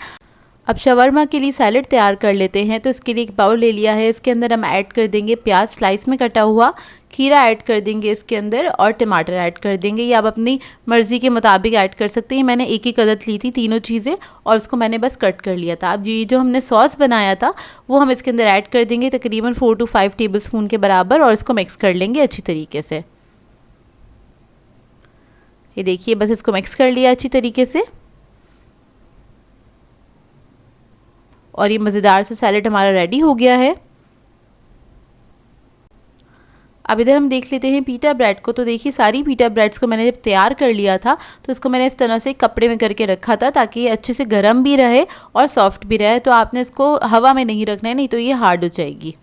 अब शवरमा के लिए सैलड तैयार कर लेते हैं। तो इसके लिए एक बाउल ले लिया है, इसके अंदर हम ऐड कर देंगे प्याज स्लाइस में कटा हुआ, खीरा ऐड कर देंगे इसके अंदर और टमाटर ऐड कर देंगे। ये आप अपनी मर्ज़ी के मुताबिक ऐड कर सकते हैं। मैंने एक अदद ली थी तीनों चीज़ें और उसको मैंने बस कट कर लिया था। अब ये जो हमने सॉस बनाया था वो हम इसके अंदर ऐड कर देंगे तकरीबन 4 से 5 टेबलस्पून के बराबर और इसको मिक्स कर लेंगे अच्छी तरीके से। ये देखिए बस इसको मिक्स कर लिया अच्छी तरीके से और ये मज़ेदार सा सैलेड हमारा रेडी हो गया है। अब इधर हम देख लेते हैं पीटा ब्रेड को। तो देखिए सारी पीटा ब्रेड्स को मैंने जब तैयार कर लिया था तो इसको मैंने इस तरह से कपड़े में करके रखा था ताकि ये अच्छे से गर्म भी रहे और सॉफ्ट भी रहे। तो आपने इसको हवा में नहीं रखना है, नहीं तो ये हार्ड हो जाएगी।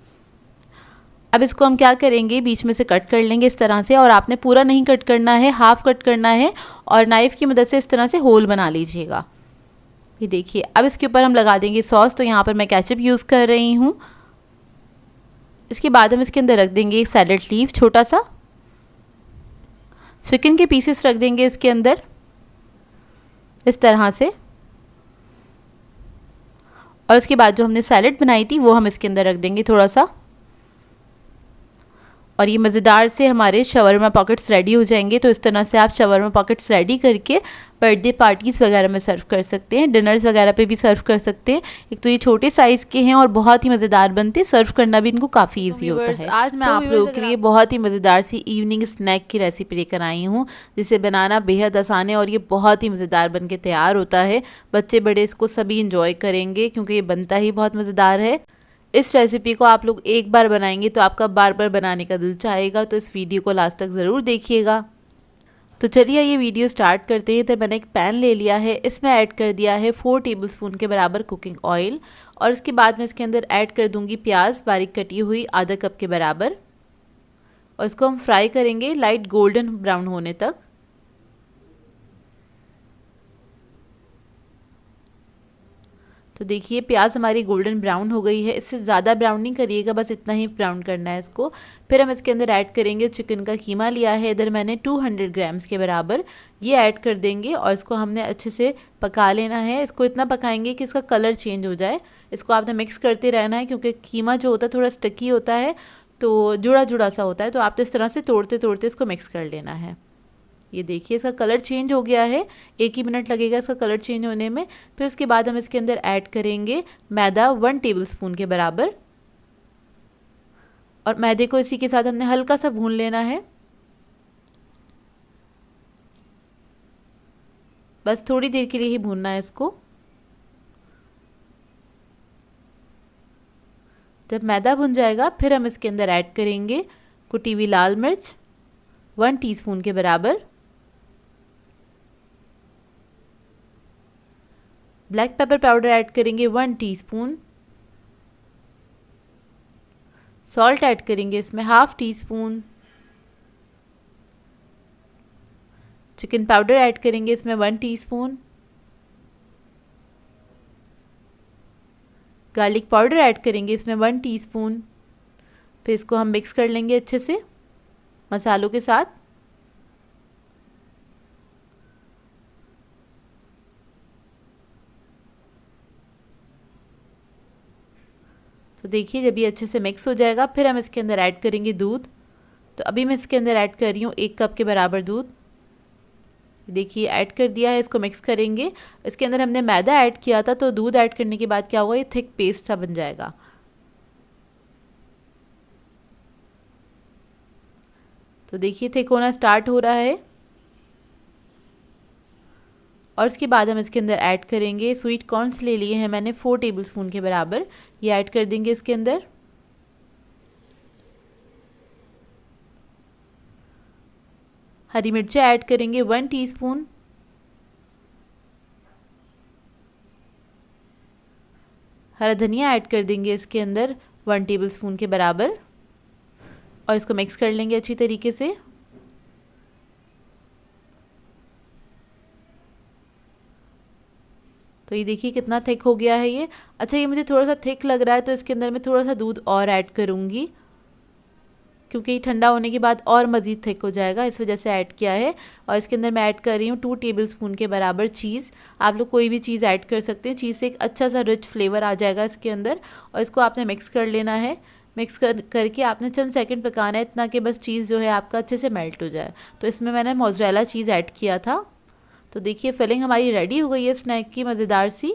अब इसको हम क्या करेंगे, बीच में से कट कर लेंगे इस तरह से, और आपने पूरा नहीं कट करना है, हाफ कट करना है और नाइफ़ की मदद से इस तरह से होल बना लीजिएगा। ये देखिए, अब इसके ऊपर हम लगा देंगे सॉस। तो यहाँ पर मैं केचप यूज़ कर रही हूँ। इसके बाद हम इसके अंदर रख देंगे एक सैलेड लीफ छोटा सा, चिकन के पीसेस रख देंगे इसके अंदर इस तरह से, और उसके बाद जो हमने सैलेड बनाई थी वो हम इसके अंदर रख देंगे थोड़ा सा। और ये मज़ेदार से हमारे शवरमा पॉकेट्स रेडी हो जाएंगे। तो इस तरह से आप शवरमा पॉकेट्स रेडी करके बर्थडे पार्टीज़ वगैरह में सर्व कर सकते हैं, डिनर्स वगैरह पे भी सर्व कर सकते हैं। एक तो ये छोटे साइज़ के हैं और बहुत ही मज़ेदार बनते हैं, सर्व करना भी इनको काफ़ी ईजी होता है। आज मैं आप लोगों के लिए बहुत ही मज़ेदार सी इवनिंग स्नैक की रेसिपी लेकर आई हूँ, जिसे बनाना बेहद आसान है और ये बहुत ही मज़ेदार बन के तैयार होता है। बच्चे बड़े इसको सभी इंजॉय करेंगे क्योंकि ये बनता ही बहुत मज़ेदार है। इस रेसिपी को आप लोग एक बार बनाएंगे तो आपका बार बार बनाने का दिल चाहेगा। तो इस वीडियो को लास्ट तक ज़रूर देखिएगा। तो चलिए ये वीडियो स्टार्ट करते हैं। तो मैंने एक पैन ले लिया है, इसमें ऐड कर दिया है 4 टेबलस्पून के बराबर कुकिंग ऑयल, और इसके बाद मैं इसके अंदर ऐड कर दूंगी प्याज बारीक कटी हुई आधा कप के बराबर, और इसको हम फ्राई करेंगे लाइट गोल्डन ब्राउन होने तक। तो देखिए प्याज हमारी गोल्डन ब्राउन हो गई है। इससे ज़्यादा ब्राउन नहीं करिएगा, बस इतना ही ब्राउन करना है इसको। फिर हम इसके अंदर ऐड करेंगे चिकन का कीमा लिया है इधर मैंने 200 ग्राम्स के बराबर, ये ऐड कर देंगे और इसको हमने अच्छे से पका लेना है। इसको इतना पकाएंगे कि इसका कलर चेंज हो जाए। इसको आपने मिक्स करते रहना है क्योंकि कीमा जो होता है थोड़ा स्टिकी होता है, तो जुड़ा जुड़ा सा होता है। तो आप इस तरह से तोड़ते तोड़ते इसको मिक्स कर लेना है। ये देखिए इसका कलर चेंज हो गया है, 1 ही मिनट लगेगा इसका कलर चेंज होने में। फिर उसके बाद हम इसके अंदर ऐड करेंगे मैदा 1 टेबलस्पून के बराबर, और मैदे को इसी के साथ हमने हल्का सा भून लेना है, बस थोड़ी देर के लिए ही भूनना है इसको। जब मैदा भुन जाएगा फिर हम इसके अंदर ऐड करेंगे कुटी हुई लाल मिर्च 1 टीस्पून के बराबर, ब्लैक पेपर पाउडर ऐड करेंगे 1 टीस्पून, सॉल्ट ऐड करेंगे इसमें half teaspoon, chicken powder add करेंगे इसमें 1 टीस्पून, गार्लिक पाउडर ऐड करेंगे इसमें 1 टीस्पून। फिर इसको हम मिक्स कर लेंगे अच्छे से मसालों के साथ। तो देखिए जब ये अच्छे से मिक्स हो जाएगा फिर हम इसके अंदर ऐड करेंगे दूध। तो अभी मैं इसके अंदर ऐड कर रही हूँ 1 कप के बराबर दूध। देखिए ऐड कर दिया है, इसको मिक्स करेंगे। इसके अंदर हमने मैदा ऐड किया था, तो दूध ऐड करने के बाद क्या होगा, ये थिक पेस्ट सा बन जाएगा। तो देखिए थिक होना स्टार्ट हो रहा है, और इसके बाद हम इसके अंदर ऐड करेंगे स्वीट कॉर्न्स ले लिए हैं मैंने 4 टेबलस्पून के बराबर, ये ऐड कर देंगे इसके अंदर। हरी मिर्चें ऐड करेंगे 1 टीस्पून, हरा धनिया ऐड कर देंगे इसके अंदर 1 टेबलस्पून के बराबर, और इसको मिक्स कर लेंगे अच्छी तरीके से। तो ये देखिए कितना थिक हो गया है ये। अच्छा ये मुझे थोड़ा सा थिक लग रहा है, तो इसके अंदर मैं थोड़ा सा दूध और ऐड करूँगी, क्योंकि ठंडा होने के बाद और मज़ीद थिक हो जाएगा, इस वजह से ऐड किया है। और इसके अंदर मैं ऐड कर रही हूँ 2 टेबलस्पून के बराबर चीज़। आप लोग कोई भी चीज़ ऐड कर सकते हैं, चीज़ से एक अच्छा सा रिच फ्लेवर आ जाएगा इसके अंदर। और इसको आपने मिक्स कर लेना है। मिक्स करके आपने चंद सेकंड पकाना है, इतना कि बस चीज़ जो है आपका अच्छे से मेल्ट हो जाए। तो इसमें मैंने मोज़रेला चीज़ ऐड किया था। तो देखिए फिलिंग हमारी रेडी हो गई है स्नैक की मज़ेदार सी,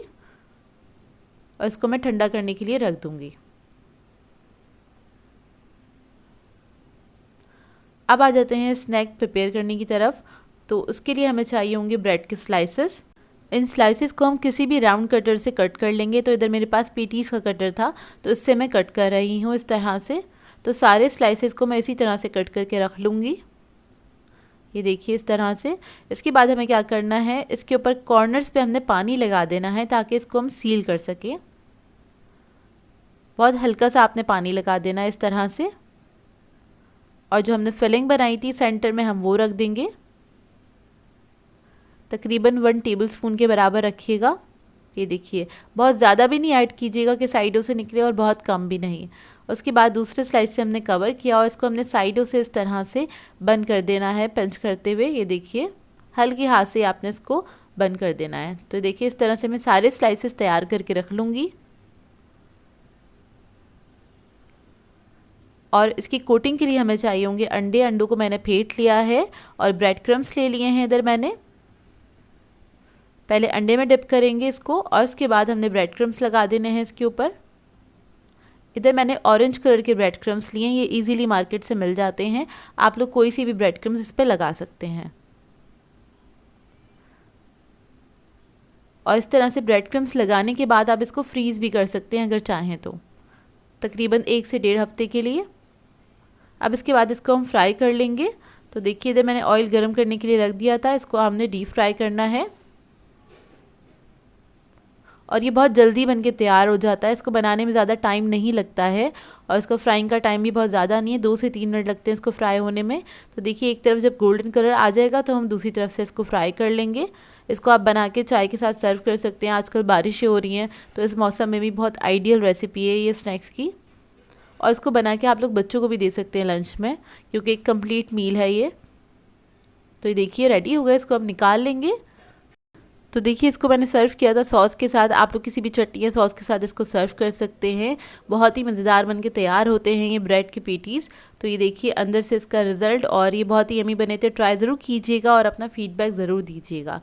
और इसको मैं ठंडा करने के लिए रख दूँगी। अब आ जाते हैं स्नैक प्रिपेयर करने की तरफ। तो उसके लिए हमें चाहिए होंगे ब्रेड के स्लाइसेस। इन स्लाइसेस को हम किसी भी राउंड कटर से कट कर लेंगे। तो इधर मेरे पास पेटीज़ का कटर था, तो इससे मैं कट कर रही हूँ इस तरह से। तो सारे स्लाइसेस को मैं इसी तरह से कट करके रख लूँगी, ये देखिए इस तरह से। इसके बाद हमें क्या करना है, इसके ऊपर कॉर्नर्स पे हमने पानी लगा देना है ताकि इसको हम सील कर सकें। बहुत हल्का सा आपने पानी लगा देना है इस तरह से। और जो हमने फिलिंग बनाई थी सेंटर में हम वो रख देंगे। तकरीबन 1 टेबलस्पून के बराबर रखिएगा। ये देखिए, बहुत ज़्यादा भी नहीं ऐड कीजिएगा कि साइडों से निकले और बहुत कम भी नहीं। उसके बाद दूसरे स्लाइस से हमने कवर किया और इसको हमने साइडों से इस तरह से बंद कर देना है पिंच करते हुए। ये देखिए, हल्के हाथ से आपने इसको बंद कर देना है। तो देखिए, इस तरह से मैं सारे स्लाइसेस तैयार करके रख लूँगी। और इसकी कोटिंग के लिए हमें चाहिए होंगे अंडे। अंडों को मैंने फेंट लिया है और ब्रेड क्रम्स ले लिए हैं इधर मैंने। पहले अंडे में डिप करेंगे इसको और उसके बाद हमने ब्रेड क्रम्स लगा देने हैं इसके ऊपर। इधर मैंने ऑरेंज कलर के ब्रेड क्रम्स लिए हैं, ये इजीली मार्केट से मिल जाते हैं। आप लोग कोई सी भी ब्रेड क्रम्स इस पर लगा सकते हैं। और इस तरह से ब्रेड क्रम्स लगाने के बाद आप इसको फ्रीज़ भी कर सकते हैं अगर चाहें तो, तकरीबन 1 से 1.5 हफ्ते के लिए। अब इसके बाद इसको हम फ्राई कर लेंगे। तो देखिए, इधर मैंने ऑयल गर्म करने के लिए रख दिया था, इसको हमने डीप फ्राई करना है। और ये बहुत जल्दी बनके तैयार हो जाता है, इसको बनाने में ज़्यादा टाइम नहीं लगता है और इसको फ्राइंग का टाइम भी बहुत ज़्यादा नहीं है, 2 से 3 मिनट लगते हैं इसको फ्राई होने में। तो देखिए, एक तरफ जब गोल्डन कलर आ जाएगा तो हम दूसरी तरफ से इसको फ्राई कर लेंगे। इसको आप बना के चाय के साथ सर्व कर सकते हैं। आजकल बारिशें हो रही हैं तो इस मौसम में भी बहुत आइडियल रेसिपी है ये स्नैक्स की। और इसको बना के आप लोग बच्चों को भी दे सकते हैं लंच में, क्योंकि एक कंप्लीट मील है ये। तो ये देखिए, रेडी हो गया, इसको अब निकाल लेंगे। तो देखिए, इसको मैंने सर्व किया था सॉस के साथ। आप लोग किसी भी चटनी या सॉस के साथ इसको सर्व कर सकते हैं। बहुत ही मज़ेदार बनके तैयार होते हैं ये ब्रेड के पेटीज़। तो ये देखिए अंदर से इसका रिज़ल्ट, और ये बहुत ही यमी बने थे। ट्राई ज़रूर कीजिएगा और अपना फीडबैक ज़रूर दीजिएगा।